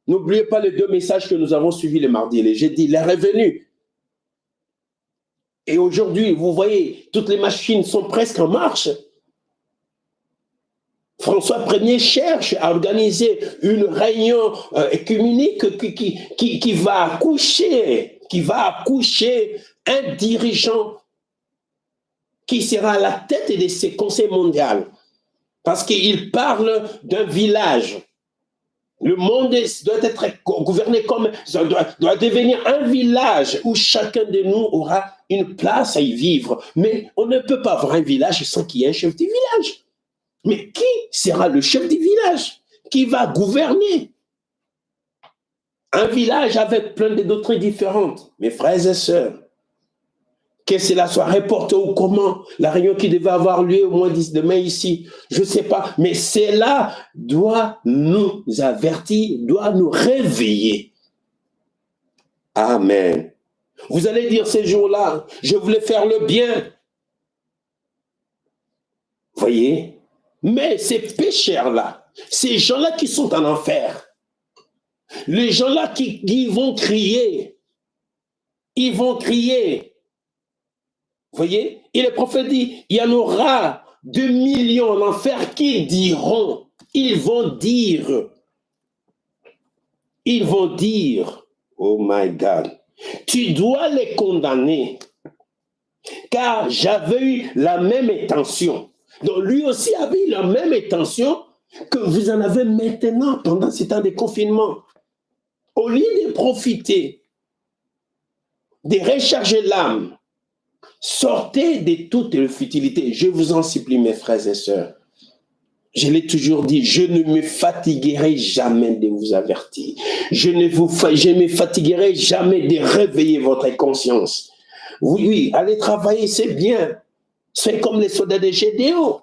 N'oubliez pas les 2 messages que nous avons suivis le mardi et le jeudi. Il est revenu. Et aujourd'hui, vous voyez, toutes les machines sont presque en marche. François Ier cherche à organiser une réunion écuménique qui va accoucher un dirigeant qui sera à la tête de ces conseils mondiaux. Parce qu'il parle d'un village. Le monde doit être gouverné comme, doit devenir un village où chacun de nous aura une place à y vivre. Mais on ne peut pas avoir un village sans qu'il y ait un chef du village. Mais qui sera le chef du village? Qui va gouverner? Un village avec plein de doctrines différentes. Mes frères et sœurs, que cela soit reporté ou comment, la réunion qui devait avoir lieu au mois de mai ici, je ne sais pas, mais cela doit nous avertir, doit nous réveiller. Amen. Vous allez dire ces jours-là, je voulais faire le bien. Voyez? Mais ces pécheurs-là, ces gens-là qui sont en enfer, les gens-là qui vont crier, ils vont crier. Vous voyez? Et le prophète dit, il y en aura 2 millions en enfer qui diront, ils vont dire, oh my God, tu dois les condamner, car j'avais eu la même intention. Donc lui aussi avait eu la même intention que vous en avez maintenant pendant ces temps de confinement. Au lieu de profiter, de recharger l'âme, sortez de toute les futilités. Je vous en supplie, mes frères et sœurs. Je l'ai toujours dit, je ne me fatiguerai jamais de vous avertir. Je ne me fatiguerai jamais de réveiller votre conscience. Oui, allez travailler, c'est bien. C'est comme les soldats de Gédéon.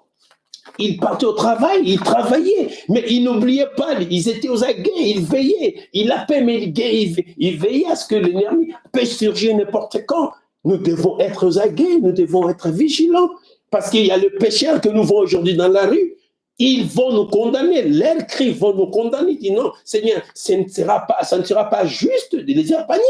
Ils partaient au travail, ils travaillaient, mais ils n'oubliaient pas, ils étaient aux aguets, ils veillaient. Ils appelaient, mais ils veillaient à ce que l'ennemi peut surgir n'importe quand. Nous devons être aux aguets, nous devons être vigilants, parce qu'il y a le pécheur que nous voyons aujourd'hui dans la rue. Ils vont nous condamner, leurs cris vont nous condamner. Ils disent non, Seigneur, ça ne sera pas juste de les épargner.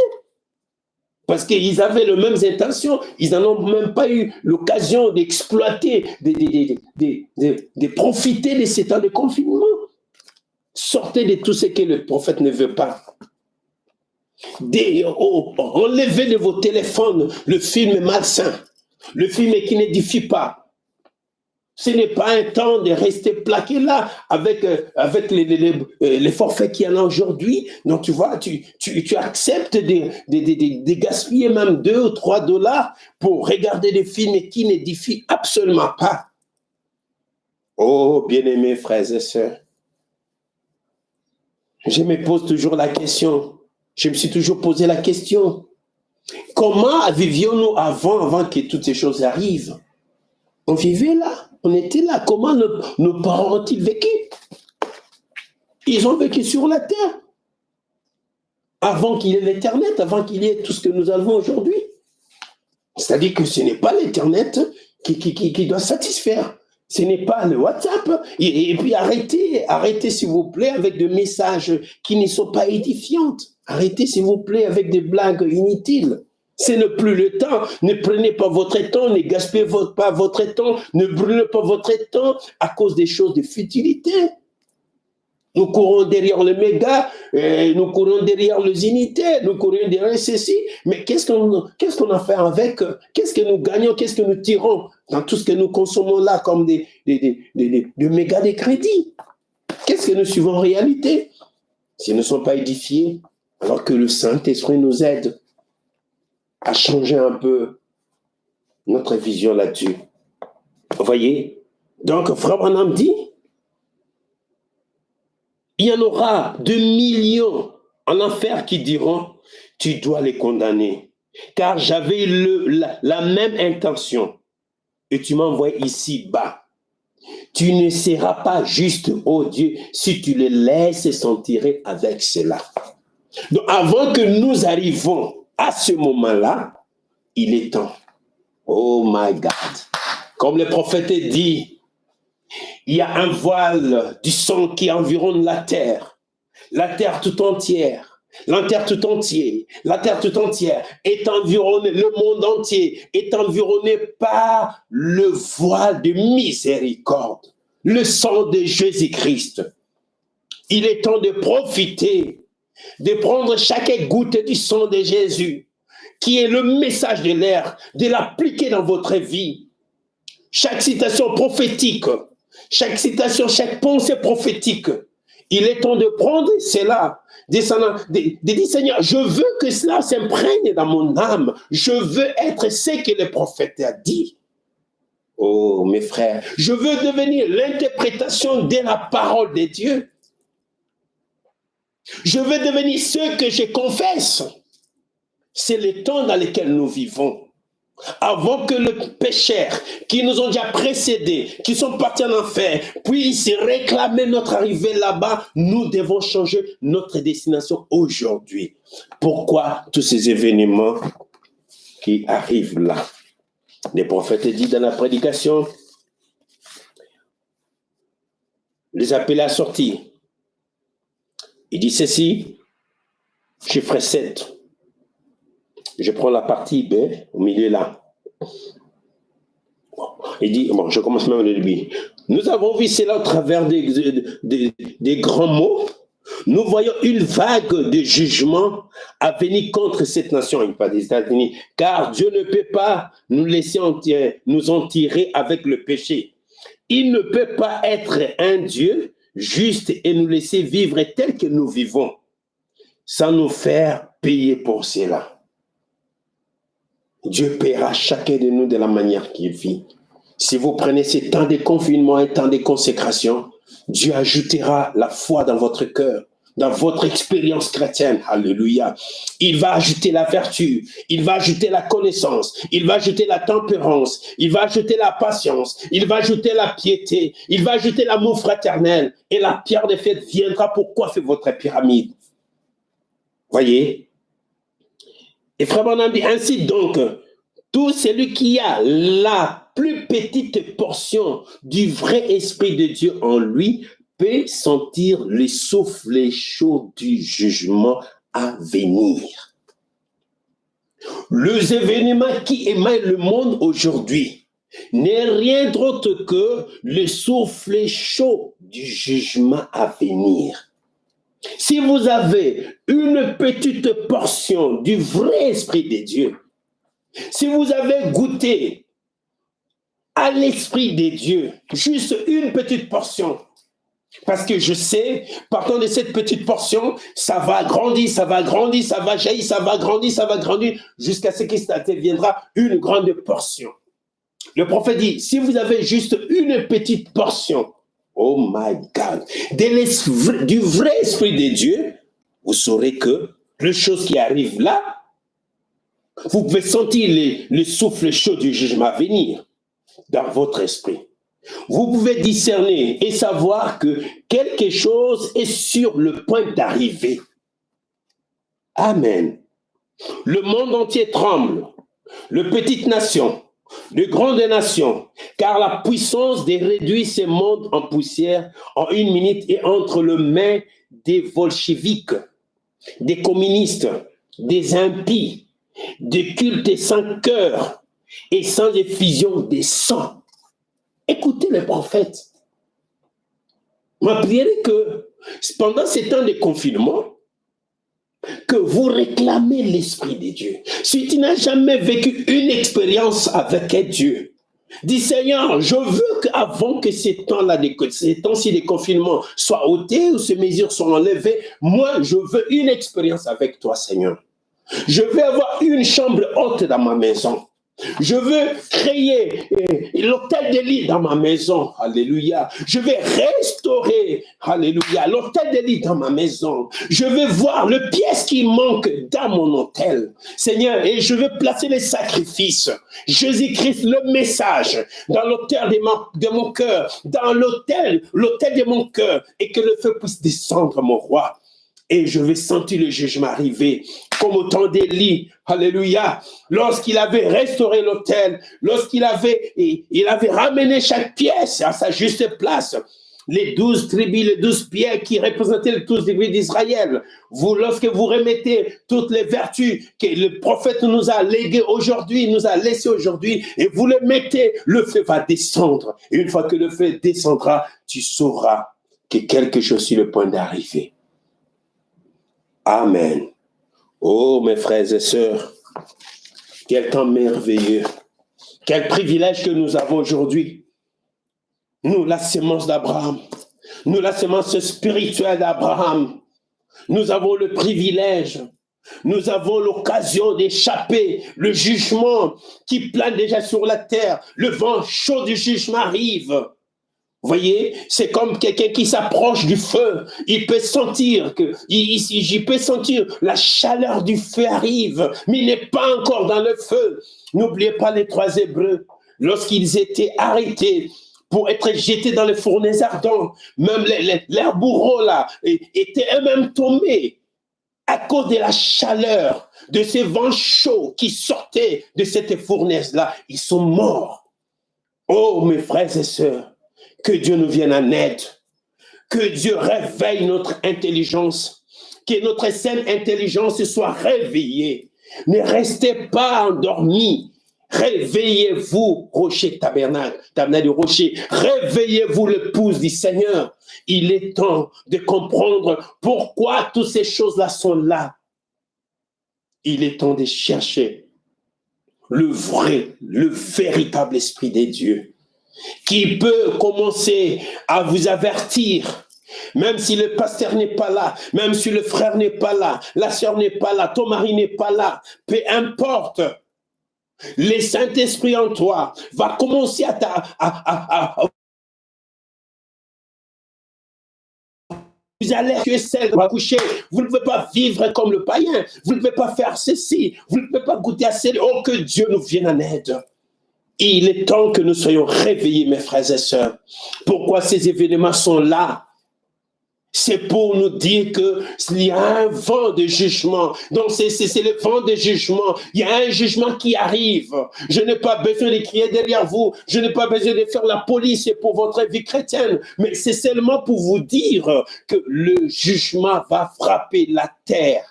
Parce qu'ils avaient les mêmes intentions, ils n'en ont même pas eu l'occasion d'exploiter, de profiter de ces temps de confinement. Sortez de tout ce que le prophète ne veut pas. Enlevez de vos téléphones le film malsain, le film qui n'édifie pas. Ce n'est pas un temps de rester plaqué là avec les forfaits qu'il y en a aujourd'hui. Donc, tu vois, tu acceptes de gaspiller même 2 ou 3 dollars pour regarder des films qui n'édifient absolument pas. Oh, bien-aimés frères et sœurs, je me pose toujours la question, je me suis toujours posé la question, comment vivions-nous avant que toutes ces choses arrivent? On vivait là, on était là. Comment nos parents ont-ils vécu? Ils ont vécu sur la terre. Avant qu'il y ait l'Internet, avant qu'il y ait tout ce que nous avons aujourd'hui. C'est-à-dire que ce n'est pas l'Internet qui doit satisfaire. Ce n'est pas le WhatsApp. Et puis arrêtez s'il vous plaît avec des messages qui ne sont pas édifiants. Arrêtez s'il vous plaît avec des blagues inutiles. Ce n'est plus le temps. Ne prenez pas votre temps, ne gaspillez pas votre temps, ne brûlez pas votre temps à cause des choses de futilité. Nous courons derrière le méga, nous courons derrière les unités, nous courons derrière ceci. Mais qu'est-ce qu'on a fait avec? Qu'est-ce que nous gagnons? Qu'est-ce que nous tirons dans tout ce que nous consommons là comme des méga de crédit? Qu'est-ce que nous suivons en réalité? S'ils ne sont pas édifiés, alors que le Saint-Esprit nous aide à changer un peu notre vision là-dessus. Vous voyez? Donc, Frère Branham dit, il y en aura 2 millions en enfer qui diront, tu dois les condamner, car j'avais la même intention et tu m'envoies ici bas. Tu ne seras pas juste, oh Dieu, si tu les laisses s'en tirer avec cela. Donc, avant que nous arrivions à ce moment-là, il est temps. Oh my God. Comme le prophète dit, il y a un voile du sang qui environne la terre tout entière. La terre tout entière est environnée, le monde entier est environné par le voile de miséricorde, le sang de Jésus-Christ. Il est temps de profiter, de prendre chaque goutte du sang de Jésus, qui est le message de l'air, de l'appliquer dans votre vie. Chaque citation prophétique, chaque citation, chaque pensée prophétique, il est temps de prendre cela, de dire, Seigneur, je veux que cela s'imprègne dans mon âme. Je veux être ce que le prophète a dit. Oh, mes frères, je veux devenir l'interprétation de la parole de Dieu. Je veux devenir ce que je confesse. C'est le temps dans lequel nous vivons. Avant que les pécheurs qui nous ont déjà précédés, qui sont partis en enfer, puissent réclamer notre arrivée là-bas, nous devons changer notre destination aujourd'hui. Pourquoi tous ces événements qui arrivent là? Les prophètes disent dans la prédication, les appeler à sortir. Il dit ceci, chiffre 7. Je prends la partie B au milieu là. Il dit, bon, je commence même au début. Nous avons vu cela au travers des grands mots. Nous voyons une vague de jugement à venir contre cette nation, il parle des États-Unis, car Dieu ne peut pas nous laisser nous en tirer avec le péché. Il ne peut pas être un Dieu juste et nous laisser vivre tel que nous vivons, sans nous faire payer pour cela. Dieu paiera chacun de nous de la manière qu'il vit. Si vous prenez ces temps de confinement et temps de consécration, Dieu ajoutera la foi dans votre cœur, dans votre expérience chrétienne. Alléluia. Il va ajouter la vertu, il va ajouter la connaissance, il va ajouter la tempérance, il va ajouter la patience, il va ajouter la piété, il va ajouter l'amour fraternel. Et la pierre de fête viendra pour coiffer votre pyramide. Voyez? Et Frère Branham dit ainsi donc, tout celui qui a la plus petite portion du vrai esprit de Dieu en lui peut sentir le souffle chaud du jugement à venir. Les événements qui émaillent le monde aujourd'hui n'est rien d'autre que le souffle chaud du jugement à venir. Si vous avez une petite portion du vrai esprit de Dieu, si vous avez goûté à l'esprit de Dieu, juste une petite portion, parce que je sais, partant de cette petite portion, ça va grandir, ça va grandir, ça va jaillir, ça va grandir, jusqu'à ce que ça deviendra une grande portion. Le prophète dit, si vous avez juste une petite portion, oh my God, du vrai esprit de Dieu, vous saurez que les choses qui arrivent là, vous pouvez sentir le souffle chaud du jugement à venir dans votre esprit. Vous pouvez discerner et savoir que quelque chose est sur le point d'arriver. Amen. Le monde entier tremble. Les petites nations, les grandes nations, car la puissance de réduire ce monde en poussière en une minute est entre les mains des bolcheviques, des communistes, des impies, des cultes sans cœur et sans effusion de sang. Écoutez les prophètes. Ma prière est que pendant ces temps de confinement, que vous réclamez l'Esprit de Dieu. Si tu n'as jamais vécu une expérience avec Dieu, dis Seigneur, je veux qu'avant que ces temps-là, ces temps-ci de confinement soient ôtés ou ces mesures soient enlevées, moi, je veux une expérience avec toi, Seigneur. Je veux avoir une chambre haute dans ma maison. Je veux créer l'hôtel de lit dans ma maison. Alléluia. Je vais restaurer, alléluia, l'hôtel de lit dans ma maison. Je vais voir les pièces qui manquent dans mon hôtel. Seigneur, et je veux placer les sacrifices. Jésus-Christ, le message dans l'hôtel de mon cœur, dans l'hôtel de mon cœur, et que le feu puisse descendre, mon roi. Et je vais sentir le jugement arriver, comme au temps d'Élie. Alléluia. Lorsqu'il avait restauré l'autel, il avait ramené chaque pièce à sa juste place. Les 12 tribus, les 12 pierres qui représentaient les 12 tribus d'Israël. Lorsque vous remettez toutes les vertus que le prophète nous a léguées aujourd'hui, nous a laissées aujourd'hui, et vous les mettez, le feu va descendre. Et une fois que le feu descendra, tu sauras que quelque chose est sur le point d'arriver. Amen. Oh, mes frères et sœurs, quel temps merveilleux. Quel privilège que nous avons aujourd'hui. Nous, la sémence d'Abraham. Nous, la sémence spirituelle d'Abraham. Nous avons le privilège. Nous avons l'occasion d'échapper le jugement qui plane déjà sur la terre. Le vent chaud du jugement arrive. Vous voyez, c'est comme quelqu'un qui s'approche du feu. Il peut sentir la chaleur du feu arrive, mais il n'est pas encore dans le feu. N'oubliez pas les 3 Hébreux. Lorsqu'ils étaient arrêtés pour être jetés dans les fournaises ardentes, même leurs bourreaux là étaient eux-mêmes tombés à cause de la chaleur, de ces vents chauds qui sortaient de cette fournaise-là. Ils sont morts. Oh, mes frères et sœurs, que Dieu nous vienne en aide, que Dieu réveille notre intelligence, que notre saine intelligence soit réveillée. Ne restez pas endormis. Réveillez-vous, rocher tabernacle du rocher. Réveillez-vous, l'épouse du Seigneur. Il est temps de comprendre pourquoi toutes ces choses-là sont là. Il est temps de chercher le véritable esprit des dieux, qui peut commencer à vous avertir, même si le pasteur n'est pas là, même si le frère n'est pas là, la sœur n'est pas là, ton mari n'est pas là, peu importe, le Saint-Esprit en toi va commencer vous allez tuer celle qui va coucher. Vous ne pouvez pas vivre comme le païen. Vous ne pouvez pas faire ceci. Vous ne pouvez pas goûter à celle. Oh, que Dieu nous vienne en aide. Et il est temps que nous soyons réveillés, mes frères et sœurs. Pourquoi ces événements sont là? C'est pour nous dire qu'il y a un vent de jugement. Donc, c'est le vent de jugement. Il y a un jugement qui arrive. Je n'ai pas besoin de crier derrière vous. Je n'ai pas besoin de faire la police pour votre vie chrétienne. Mais c'est seulement pour vous dire que le jugement va frapper la terre.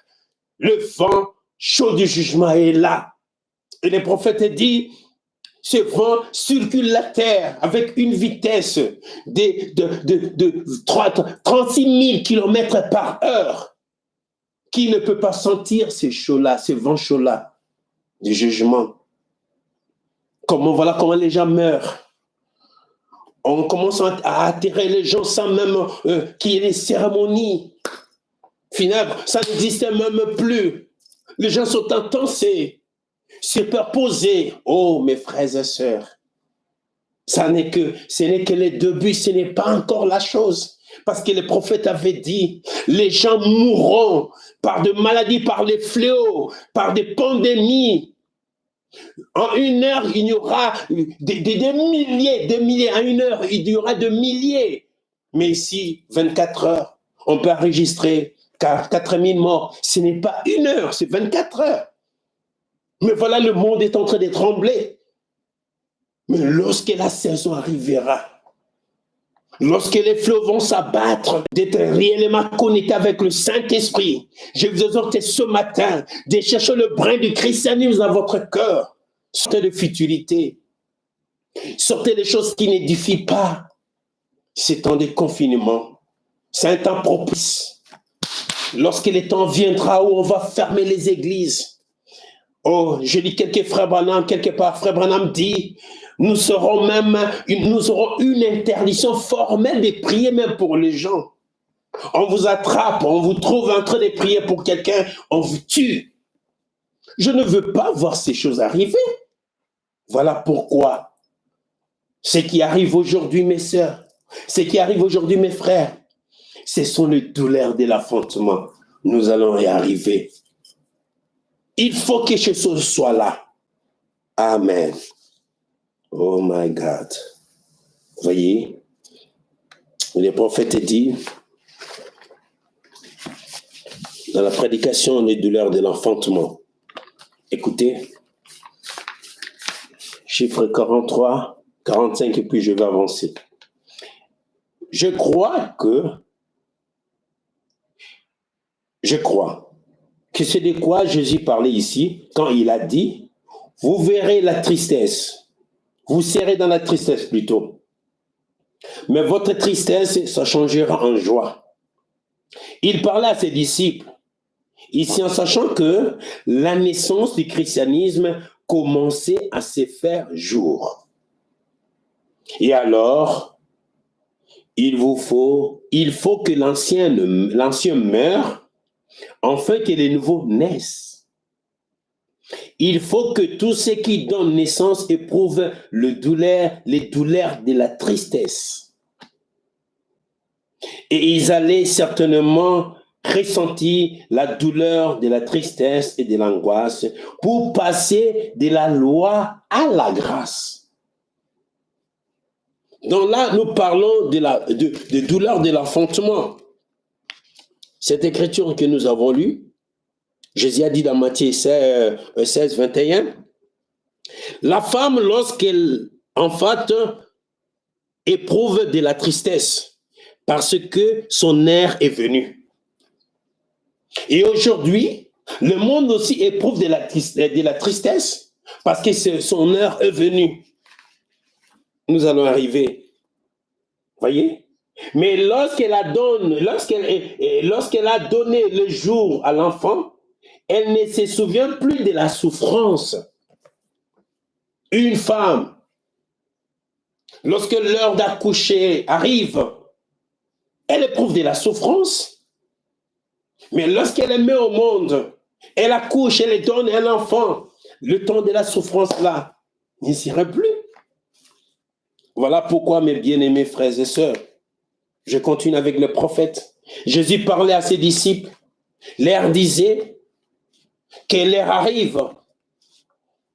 Le vent chaud du jugement est là. Et le prophète dit, ce vent circule la terre avec une vitesse de 36 000 km par heure. Qui ne peut pas sentir ces chauds-là, ces vents chauds-là du jugement? Voilà comment les gens meurent. On commence à atterrer les gens sans même qu'il y ait des cérémonies funèbres. Ça n'existe même plus. Les gens sont intensés, superposés. Oh, mes frères et sœurs, ce n'est que les débuts, ce n'est pas encore la chose. Parce que le prophète avait dit, les gens mourront par des maladies, par les fléaux, par des pandémies. En une heure, il y aura des milliers, en une heure, il y aura des milliers. Mais ici, 24 heures, on peut enregistrer 4 000 morts. Ce n'est pas une heure, c'est 24 heures. Mais voilà, le monde est en train de trembler. Mais lorsque la saison arrivera, lorsque les flots vont s'abattre, d'être réellement connectés avec le Saint-Esprit, je vous exhorte ce matin de chercher le brin du christianisme dans votre cœur. Sortez de futilité. Sortez des choses qui n'édifient pas. C'est temps de confinement. C'est un temps propice. Lorsque le temps viendra où on va fermer les églises. Oh, je lis quelque part, Frère Branham dit, nous aurons une interdiction formelle de prier même pour les gens. On vous attrape, on vous trouve en train de prier pour quelqu'un, on vous tue. Je ne veux pas voir ces choses arriver. Voilà pourquoi. Ce qui arrive aujourd'hui, mes sœurs, ce qui arrive aujourd'hui, mes frères, ce sont les douleurs de l'affrontement. Nous allons y arriver. Il faut que quelque chose soit là. Amen. Oh my God. Voyez, le prophète dit, dans la prédication des douleurs de l'enfantement. Écoutez, chiffre 43, 45, et puis je vais avancer. Je crois que c'est de quoi Jésus parlait ici quand il a dit, vous verrez la tristesse, vous serez dans la tristesse plutôt, mais votre tristesse, ça changera en joie. Il parlait à ses disciples, ici en sachant que la naissance du christianisme commençait à se faire jour. Et alors, il faut que l'ancien meure, afin que les nouveaux naissent. Il faut que tous ceux qui donnent naissance éprouvent les douleurs de la tristesse. Et ils allaient certainement ressentir la douleur de la tristesse et de l'angoisse pour passer de la loi à la grâce. Donc là, nous parlons de douleur de l'enfantement. Cette écriture que nous avons lue, Jésus a dit dans Matthieu 16, 21, la femme, lorsqu'elle enfante, éprouve de la tristesse parce que son heure est venue. Et aujourd'hui, le monde aussi éprouve de la tristesse parce que son heure est venue. Nous allons arriver. Voyez? Mais lorsqu'elle a donné le jour à l'enfant, elle ne se souvient plus de la souffrance. Une femme, lorsque l'heure d'accoucher arrive, elle éprouve de la souffrance. Mais lorsqu'elle est mise au monde, elle accouche, elle donne un enfant, le temps de la souffrance-là n'y serait plus. Voilà pourquoi, mes bien-aimés frères et sœurs, je continue avec le prophète. Jésus parlait à ses disciples, leur disait que l'heure arrive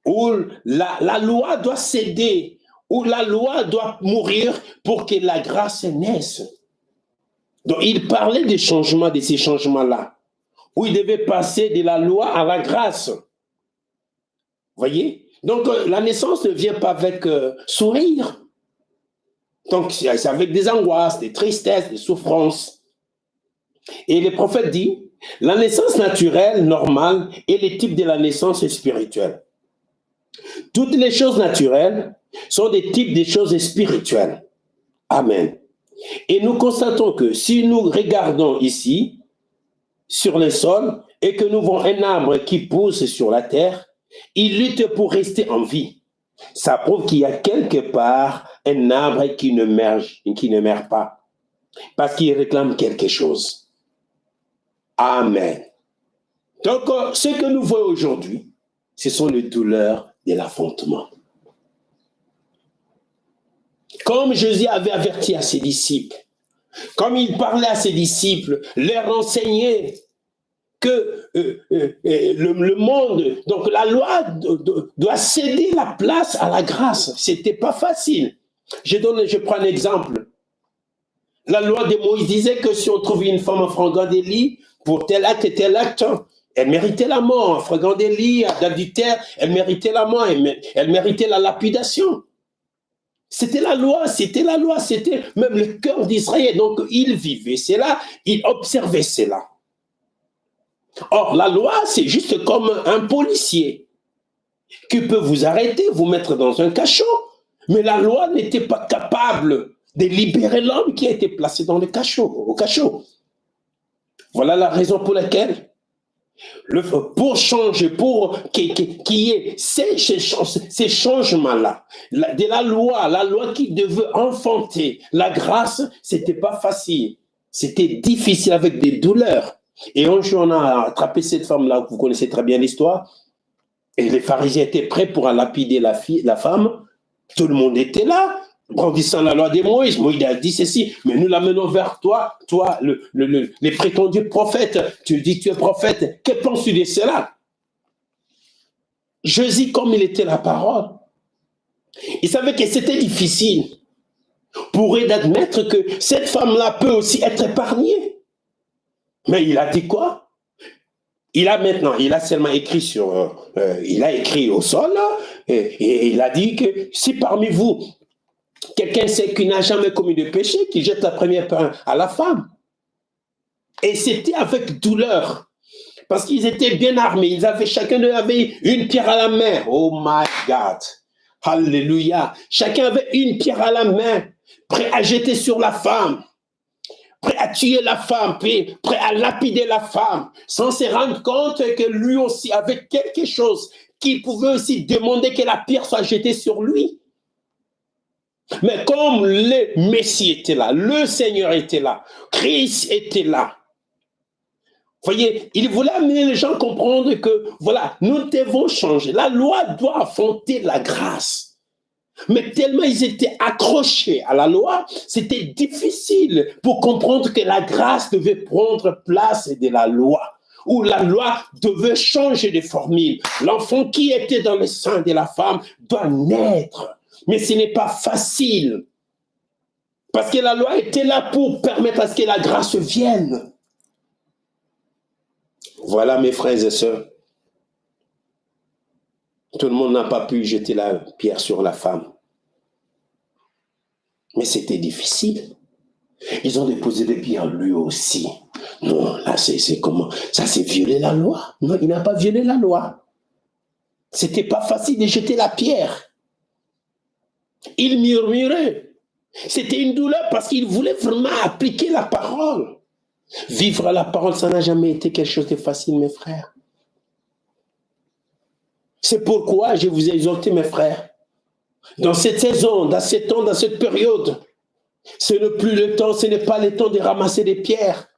où la loi doit céder, où la loi doit mourir pour que la grâce naisse. Donc il parlait des changements, de ces changements-là, où il devait passer de la loi à la grâce. Voyez? Donc la naissance ne vient pas avec sourire. Donc, c'est avec des angoisses, des tristesses, des souffrances. Et le prophète dit, la naissance naturelle, normale, est le type de la naissance spirituelle. Toutes les choses naturelles sont des types de choses spirituelles. Amen. Et nous constatons que si nous regardons ici, sur le sol, et que nous voyons un arbre qui pousse sur la terre, il lutte pour rester en vie. Ça prouve qu'il y a quelque part un arbre qui ne meurt pas, parce qu'il réclame quelque chose. Amen. Donc, ce que nous voyons aujourd'hui, ce sont les douleurs de l'enfantement. Comme Jésus avait averti à ses disciples, comme il parlait à ses disciples, leur enseignait que le monde, donc la loi doit céder la place à la grâce. C'était pas facile. Je prends un exemple. La loi de Moïse disait que si on trouvait une femme en flagrant délit, pour tel acte et tel acte, elle méritait la mort. En flagrant délit, d'adultère, elle méritait la mort, elle méritait la lapidation. C'était la loi, c'était même le cœur d'Israël. Donc il vivait cela, il observait cela. Or, la loi, c'est juste comme un policier qui peut vous arrêter, vous mettre dans un cachot. Mais la loi n'était pas capable de libérer l'homme qui a été placé dans le cachot, au cachot. Voilà la raison pour laquelle, pour changer, pour qu'il y ait ces changements-là, de la loi qui devait enfanter la grâce, c'était pas facile. C'était difficile avec des douleurs. Et un jour, on a attrapé cette femme-là, vous connaissez très bien l'histoire, et les pharisiens étaient prêts pour lapider la femme. Tout le monde était là, brandissant la loi de Moïse. Moïse a dit ceci, mais nous l'amenons vers toi, les prétendus prophètes. Tu dis que tu es prophète, que penses-tu de cela? Jésus, comme il était la parole, il savait que c'était difficile pour eux d'admettre que cette femme-là peut aussi être épargnée. Mais il a dit quoi? Il a seulement écrit il a écrit au sol et il a dit que si parmi vous, quelqu'un sait qu'il n'a jamais commis de péché, qu'il jette la première pierre à la femme. Et c'était avec douleur. Parce qu'ils étaient bien armés. Chacun d'eux avait une pierre à la main. Oh my God. Alléluia. Chacun avait une pierre à la main, prêt à jeter sur la femme, prêt à tuer la femme, prêt à lapider la femme, sans se rendre compte que lui aussi avait quelque chose qui pouvait aussi demander que la pierre soit jetée sur lui. Mais comme le Messie était là, le Seigneur était là, Christ était là, voyez, il voulait amener les gens à comprendre que, voilà, nous devons changer. La loi doit affronter la grâce. Mais tellement ils étaient accrochés à la loi, c'était difficile pour comprendre que la grâce devait prendre place de la loi, où la loi devait changer de formule. L'enfant qui était dans le sein de la femme doit naître. Mais ce n'est pas facile. Parce que la loi était là pour permettre à ce que la grâce vienne. Voilà, mes frères et sœurs. Tout le monde n'a pas pu jeter la pierre sur la femme. Mais c'était difficile. Ils ont déposé des pierres lui aussi. Non, là, c'est comment? Ça, c'est violer la loi. Non, il n'a pas violé la loi. C'était pas facile de jeter la pierre. Il murmurait. C'était une douleur parce qu'il voulait vraiment appliquer la parole. Vivre la parole, ça n'a jamais été quelque chose de facile, mes frères. C'est pourquoi je vous ai exhorté, mes frères, dans cette saison, dans ce temps, dans cette période, ce n'est plus le temps, ce n'est pas le temps de ramasser des pierres.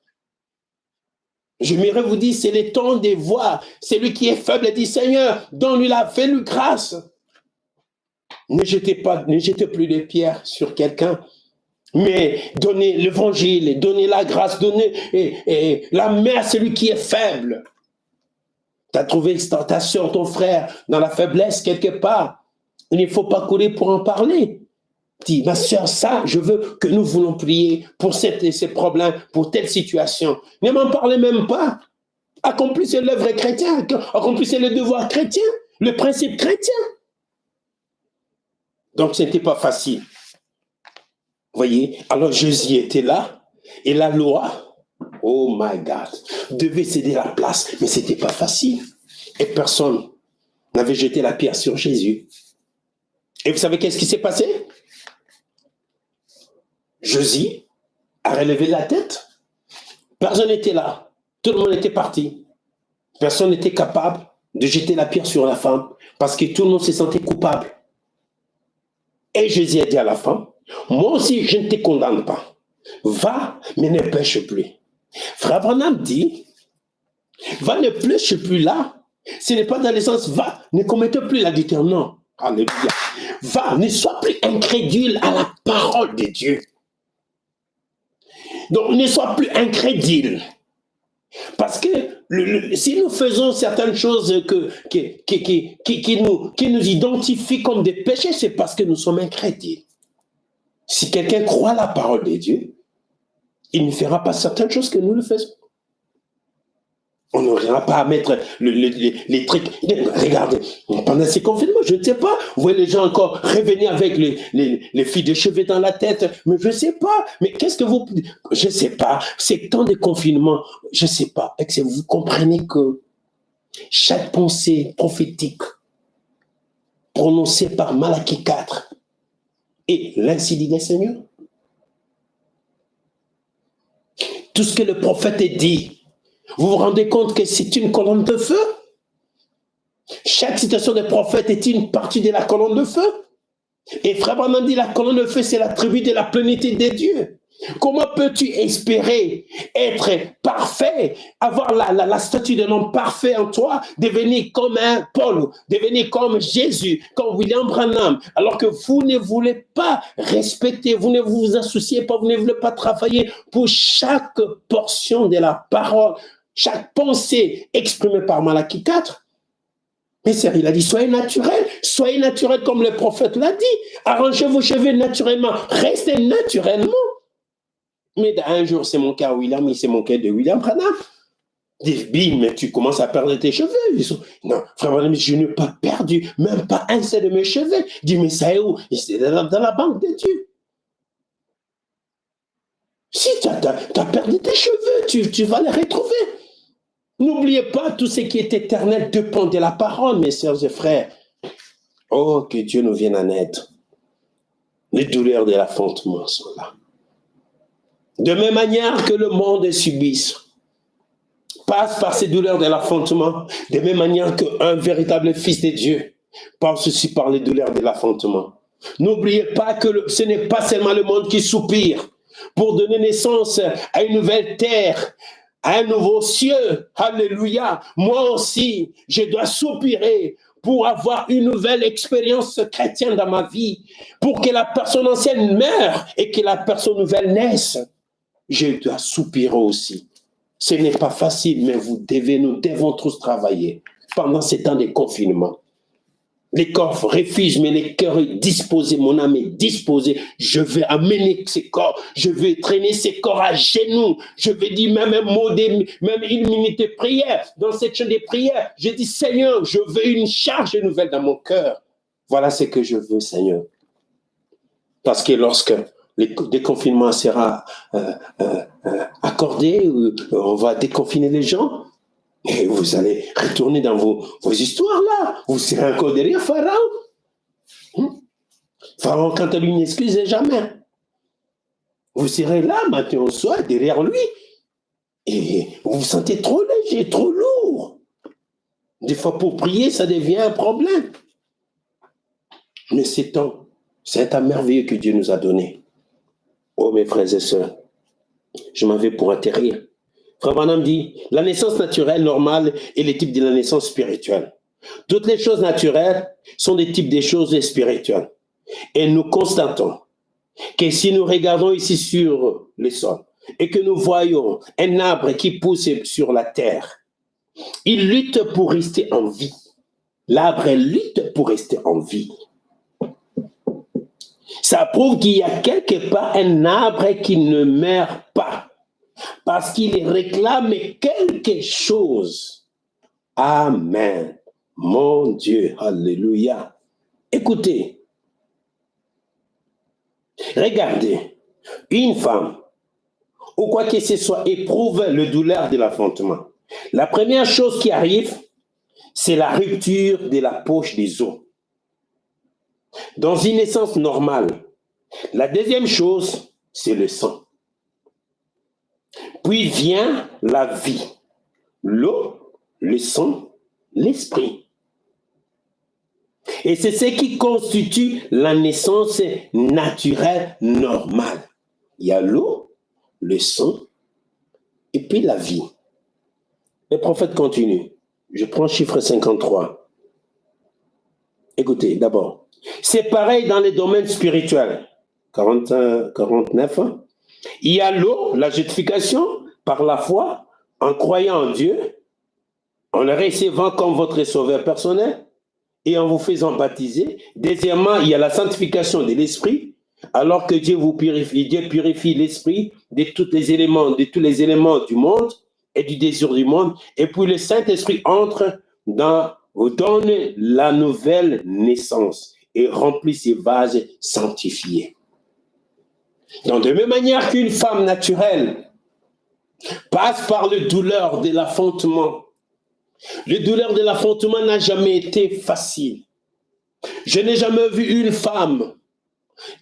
J'aimerais vous dire, c'est le temps de voir celui qui est faible dit, Seigneur, donne-lui fais-lui grâce. Ne jetez plus de pierres sur quelqu'un, mais donnez l'évangile, donnez la grâce, donnez la main à celui qui est faible. Tu as trouvé ta soeur, ton frère, dans la faiblesse quelque part. Il ne faut pas courir pour en parler. Dis, ma soeur, ça, je veux que nous voulons prier pour ces problèmes, pour telle situation. Ne m'en parlez même pas. Accomplissez l'œuvre chrétienne, accomplissez le devoir chrétien, le principe chrétien. Donc, ce n'était pas facile. Vous voyez, alors Jésus était là, et la loi, oh my God, devait céder la place, mais ce n'était pas facile. Et personne n'avait jeté la pierre sur Jésus. Et vous savez qu'est-ce qui s'est passé? Jésus a relevé la tête. Personne n'était là. Tout le monde était parti. Personne n'était capable de jeter la pierre sur la femme parce que tout le monde se sentait coupable. Et Jésus a dit à la femme, moi aussi je ne te condamne pas. Va, mais ne pêche plus. Frère Branham dit, va, ne pêche plus là. Ce n'est pas dans le sens, va, ne commette plus l'adultère. Non. Alléluia. Va, ne sois plus incrédule à la parole de Dieu. Donc, ne sois plus incrédule. Parce que si nous faisons certaines choses qui nous identifient comme des péchés, c'est parce que nous sommes incrédules. Si quelqu'un croit la parole de Dieu, il ne fera pas certaines choses que nous le faisons. On n'aura pas à mettre les trucs. Regardez, pendant ces confinements, je ne sais pas, vous voyez les gens encore revenir avec les filles de cheveux dans la tête, mais je ne sais pas. Mais qu'est-ce que vous... Je ne sais pas. C'est temps de confinement, je ne sais pas. Est-ce que vous comprenez que chaque pensée prophétique prononcée par Malachie 4 est l'ainsi dit le Seigneur? Tout ce que le prophète a dit, vous vous rendez compte que c'est une colonne de feu? Chaque citation des prophètes est une partie de la colonne de feu. Et Frère Branham dit la colonne de feu, c'est l'attribut de la plénitude de Dieu. Comment peux-tu espérer être parfait, avoir la statue d'un homme parfait en toi, devenir comme un Paul, devenir comme Jésus, comme William Branham, alors que vous ne voulez pas respecter, vous ne vous associez pas, vous ne voulez pas travailler pour chaque portion de la parole, chaque pensée exprimée par Malachie 4. Mais c'est, il a dit, soyez naturel comme le prophète l'a dit. Arrangez vos cheveux naturellement, restez naturellement. Mais un jour, c'est mon cas, William, il s'est moqué de William Branham. Bim, mais tu commences à perdre tes cheveux. Non, frère Branham, je n'ai pas perdu, même pas un seul de mes cheveux. Dis, mais ça est où? C'est dans la banque de Dieu. Si tu as perdu tes cheveux, tu vas les retrouver. N'oubliez pas, tout ce qui est éternel dépend de la parole, mes sœurs et frères. Oh, que Dieu nous vienne en aide. Les douleurs de l'affrontement sont là. De même manière que le monde subisse, passe par ces douleurs de l'affrontement, de même manière qu'un véritable fils de Dieu passe aussi par les douleurs de l'affrontement. N'oubliez pas que ce n'est pas seulement le monde qui soupire pour donner naissance à une nouvelle terre, à un nouveau ciel. Alléluia. Moi aussi, je dois soupirer pour avoir une nouvelle expérience chrétienne dans ma vie, pour que la personne ancienne meure et que la personne nouvelle naisse. Je dois soupirer aussi. Ce n'est pas facile, mais nous devons tous travailler pendant ces temps de confinement. Les corps refusent, mais le cœur est disposé, mon âme est disposée. Je vais amener ces corps, je vais traîner ces corps à genoux. Je vais dire même un mot, même une minute de prière. Dans cette chaîne de prière, je dis, Seigneur, je veux une charge nouvelle dans mon cœur. Voilà ce que je veux, Seigneur. Parce que lorsque le déconfinement sera accordé, on va déconfiner les gens, et vous allez retourner dans vos histoires là. Vous serez encore derrière Pharaon. Pharaon, quand lui n'excusez jamais. Vous serez là, matin au soir, derrière lui. Et vous vous sentez trop léger, trop lourd. Des fois, pour prier, ça devient un problème. Mais c'est un temps merveilleux que Dieu nous a donné. Oh, mes frères et sœurs, je m'en vais pour atterrir. Frère Branham dit, la naissance naturelle, normale, est le type de la naissance spirituelle. Toutes les choses naturelles sont des types de choses spirituelles. Et nous constatons que si nous regardons ici sur le sol et que nous voyons un arbre qui pousse sur la terre, il lutte pour rester en vie. L'arbre lutte pour rester en vie. Ça prouve qu'il y a quelque part un arbre qui ne meurt pas. Parce qu'il réclame quelque chose. Amen. Mon Dieu, alléluia. Écoutez, regardez, une femme, ou quoi que ce soit, éprouve le douleur de l'affrontement. La première chose qui arrive, c'est la rupture de la poche des os. Dans une naissance normale. La deuxième chose, c'est le sang. Puis vient la vie, l'eau, le sang, l'esprit. Et c'est ce qui constitue la naissance naturelle normale. Il y a l'eau, le sang, et puis la vie. Le prophète continue. Je prends chiffre 53. Écoutez, d'abord. C'est pareil dans les domaines spirituels. 49. Il y a l'eau, la justification, par la foi, en croyant en Dieu, en le recevant comme votre sauveur personnel et en vous faisant baptiser. Deuxièmement, il y a la sanctification de l'esprit, alors que Dieu vous purifie. Dieu purifie l'esprit de tous les éléments du monde et du désir du monde. Et puis le Saint-Esprit vous donne la nouvelle naissance et remplit ses vases sanctifiés. Donc, de même manière qu'une femme naturelle passe par le douleur de l'affrontement, le douleur de l'affrontement n'a jamais été facile. Je n'ai jamais vu une femme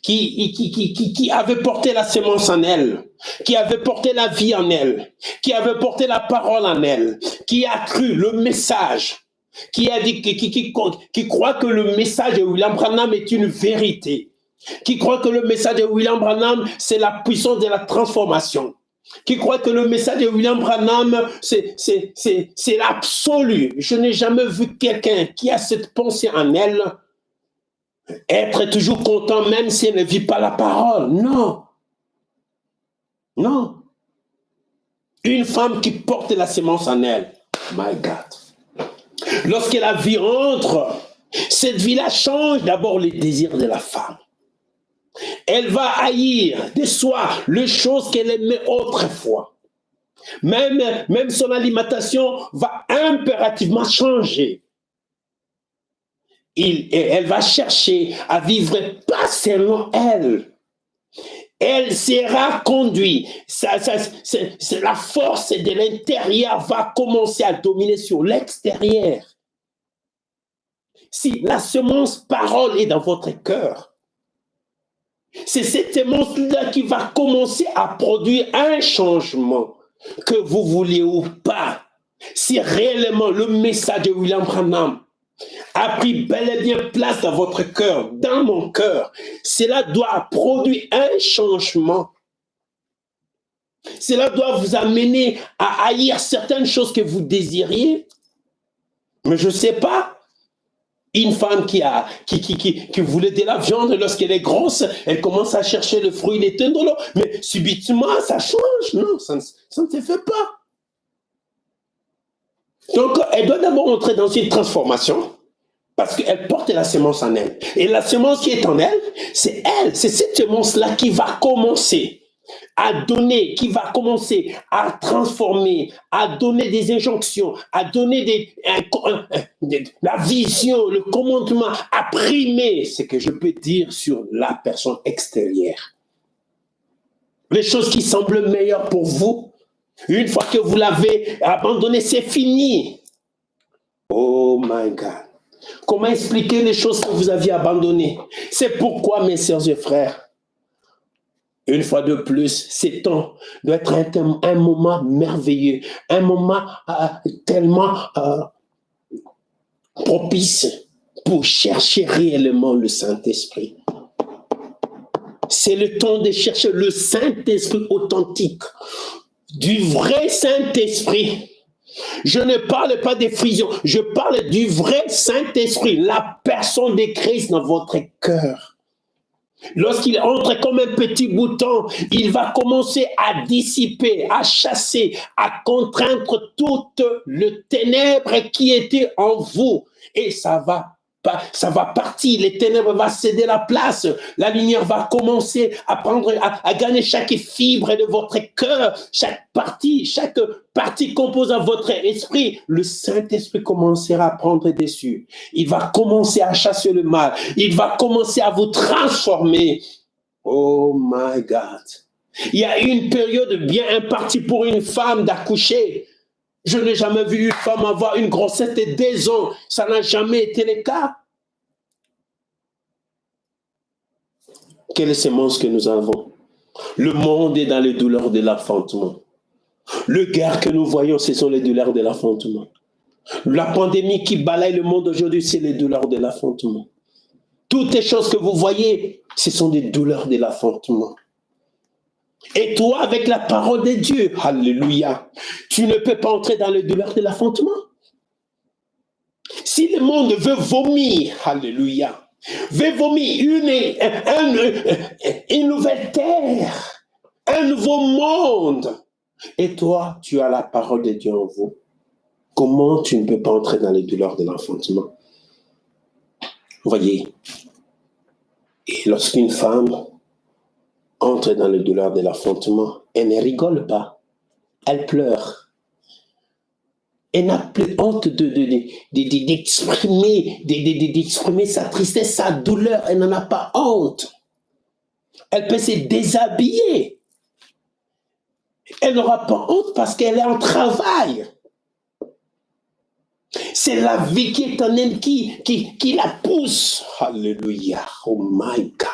qui avait porté la semence en elle, qui avait porté la vie en elle, qui avait porté la parole en elle, qui a cru le message, qui a dit, qui croit que le message de William Branham est une vérité, qui croit que le message de William Branham, c'est la puissance de la transformation, qui croit que le message de William Branham, c'est l'absolu. Je n'ai jamais vu quelqu'un qui a cette pensée en elle, être toujours content même si elle ne vit pas la parole. Non. Non. Une femme qui porte la semence en elle, my God. Lorsque la vie entre, cette vie-là change d'abord les désirs de la femme. Elle va haïr de soi les choses qu'elle aimait autrefois. Même son alimentation va impérativement changer. Elle va chercher à vivre pas selon elle. Elle sera conduite. La force de l'intérieur va commencer à dominer sur l'extérieur. Si la semence parole est dans votre cœur, c'est cette semence-là qui va commencer à produire un changement, que vous voulez ou pas. Si réellement le message de William Branham a pris bel et bien place dans votre cœur, dans mon cœur, cela doit produire un changement. Cela doit vous amener à haïr certaines choses que vous désiriez. Mais je ne sais pas. Une femme qui voulait de la viande, lorsqu'elle est grosse, elle commence à chercher le fruit, les tendres, mais subitement, ça change. Non, ça ne se fait pas. Donc, elle doit d'abord entrer dans une transformation parce qu'elle porte la semence en elle. Et la semence qui est en elle, c'est cette semence-là qui va commencer à donner, qui va commencer à transformer, à donner des injonctions, à donner la vision, le commandement, à primer ce que je peux dire sur la personne extérieure. Les choses qui semblent meilleures pour vous, une fois que vous l'avez abandonné, c'est fini. Oh my God. Comment expliquer les choses que vous aviez abandonnées? C'est pourquoi, mes sœurs et frères, une fois de plus, ces temps doit être un moment merveilleux, un moment tellement propice pour chercher réellement le Saint-Esprit. C'est le temps de chercher le Saint-Esprit authentique, du vrai Saint-Esprit. Je ne parle pas des fusions, je parle du vrai Saint-Esprit, la personne de Christ dans votre cœur. Lorsqu'il entre comme un petit bouton, il va commencer à dissiper, à chasser, à contraindre toute le ténèbre qui était en vous. Et ça va partir, les ténèbres vont céder la place, la lumière va commencer à gagner chaque fibre de votre cœur, chaque partie composant votre esprit. Le Saint-Esprit commencera à prendre dessus. Il va commencer à chasser le mal. Il va commencer à vous transformer. Oh my God. Il y a une période bien impartie pour une femme d'accoucher. Je n'ai jamais vu une femme avoir une grossesse de 2 ans. Ça n'a jamais été le cas. Quelle semence que nous avons? Le monde est dans les douleurs de l'enfantement. Le guerre que nous voyons, ce sont les douleurs de l'enfantement. La pandémie qui balaye le monde aujourd'hui, c'est les douleurs de l'enfantement. Toutes les choses que vous voyez, ce sont des douleurs de l'enfantement. Et toi, avec la parole de Dieu, alléluia, tu ne peux pas entrer dans les douleurs de l'enfantement. Si le monde veut vomir, alléluia, veut vomir une nouvelle terre, un nouveau monde, et toi, tu as la parole de Dieu en vous, comment tu ne peux pas entrer dans les douleurs de l'enfantement? Voyez, et lorsqu'une femme entre dans les douleurs de l'enfantement, elle ne rigole pas, elle pleure. Elle n'a plus honte d'exprimer sa tristesse, sa douleur. Elle n'en a pas honte. Elle peut se déshabiller. Elle n'aura pas honte parce qu'elle est en travail. C'est la vie qui est en elle qui la pousse. Alléluia. Oh my God.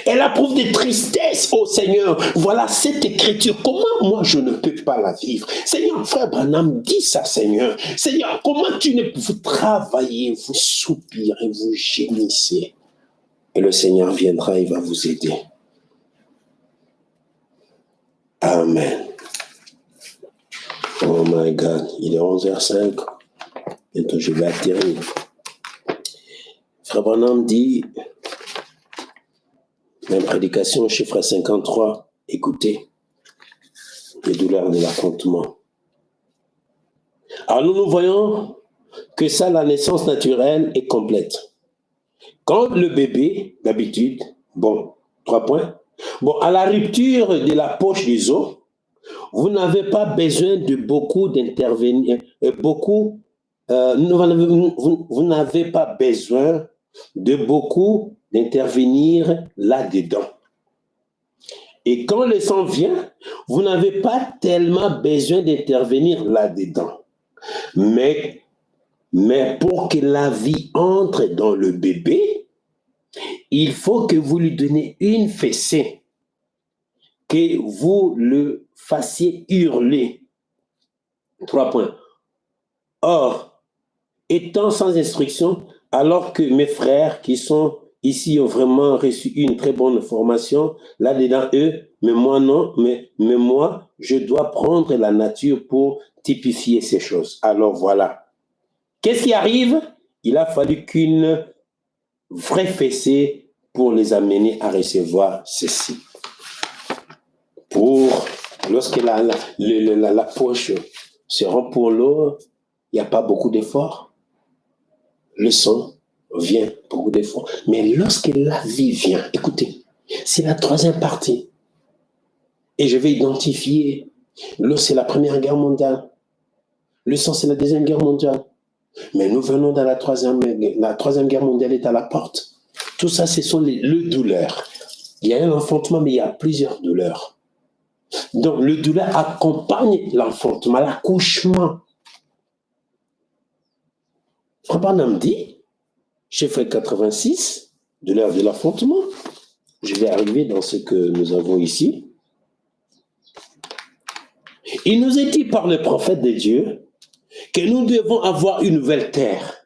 Elle approuve des tristesses, oh Seigneur. Voilà cette écriture. Comment moi je ne peux pas la vivre? Seigneur, frère Branham, dis ça, Seigneur. Seigneur, comment tu ne peux... Vous travaillez, vous soupirez, vous gémissez. Et le Seigneur viendra, il va vous aider. Amen. Oh my God, il est 11h05. Bientôt je vais atterrir. Frère Branham dit... Même prédication, chiffre 53, écoutez, les douleurs de l'affrontement. Alors nous voyons que ça, la naissance naturelle est complète. Quand le bébé, d'habitude, 3 points, Bon, à la rupture de la poche des os, vous n'avez pas besoin de beaucoup d'intervenir, vous n'avez pas besoin de beaucoup d'intervenir là-dedans. Et quand le sang vient, vous n'avez pas tellement besoin d'intervenir là-dedans. Mais pour que la vie entre dans le bébé, il faut que vous lui donnez une fessée, que vous le fassiez hurler. 3 points. Or, étant sans instruction, alors que mes frères qui sont ici ont vraiment reçu une très bonne formation, là-dedans, eux, mais moi non, mais moi, je dois prendre la nature pour typifier ces choses. Alors voilà. Qu'est-ce qui arrive? Il a fallu qu'une vraie fessée pour les amener à recevoir ceci. Pour, lorsque la poche se rend pour l'eau, il n'y a pas beaucoup d'efforts. Le sang vient, beaucoup d'efforts. Mais lorsque la vie vient, écoutez, c'est la troisième partie. Et je vais identifier, l'eau c'est la Première Guerre mondiale. Le sang c'est la Deuxième Guerre mondiale. Mais nous venons dans la troisième Guerre mondiale est à la porte. Tout ça, ce sont les douleurs. Il y a un enfantement, mais il y a plusieurs douleurs. Donc, le douleur accompagne l'enfantement, l'accouchement. Rabbanam dit, chiffre 86, douleur de l'enfantement. Je vais arriver dans ce que nous avons ici. Il nous est dit par le prophète de Dieu que nous devons avoir une nouvelle terre,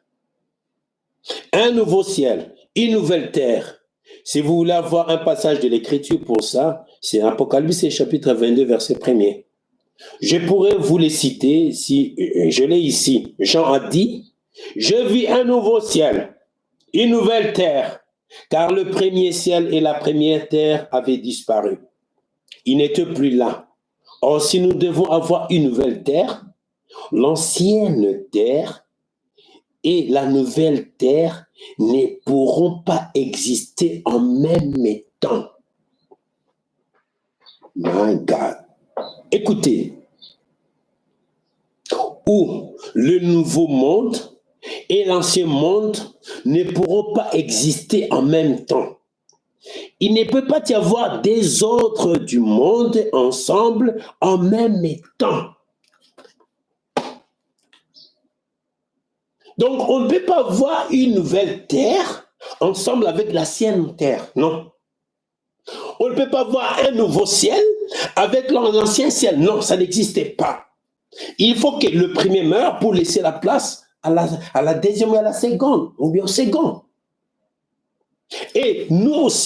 un nouveau ciel, une nouvelle terre. Si vous voulez avoir un passage de l'écriture pour ça, c'est Apocalypse chapitre 22, verset 1er. Je pourrais vous les citer, si je l'ai ici. Jean a dit, je vis un nouveau ciel, une nouvelle terre, car le premier ciel et la première terre avaient disparu. Ils n'étaient plus là. Or, si nous devons avoir une nouvelle terre, l'ancienne terre et la nouvelle terre ne pourront pas exister en même temps. My God. Écoutez, où le nouveau monde et l'ancien monde ne pourront pas exister en même temps. Il ne peut pas y avoir des autres du monde ensemble en même temps. Donc, on ne peut pas voir une nouvelle terre ensemble avec l'ancienne terre, non. On ne peut pas voir un nouveau ciel avec l'ancien ciel, non, ça n'existait pas. Il faut que le premier meure pour laisser la place à la deuxième et à la seconde, ou bien au second. Et nous aussi,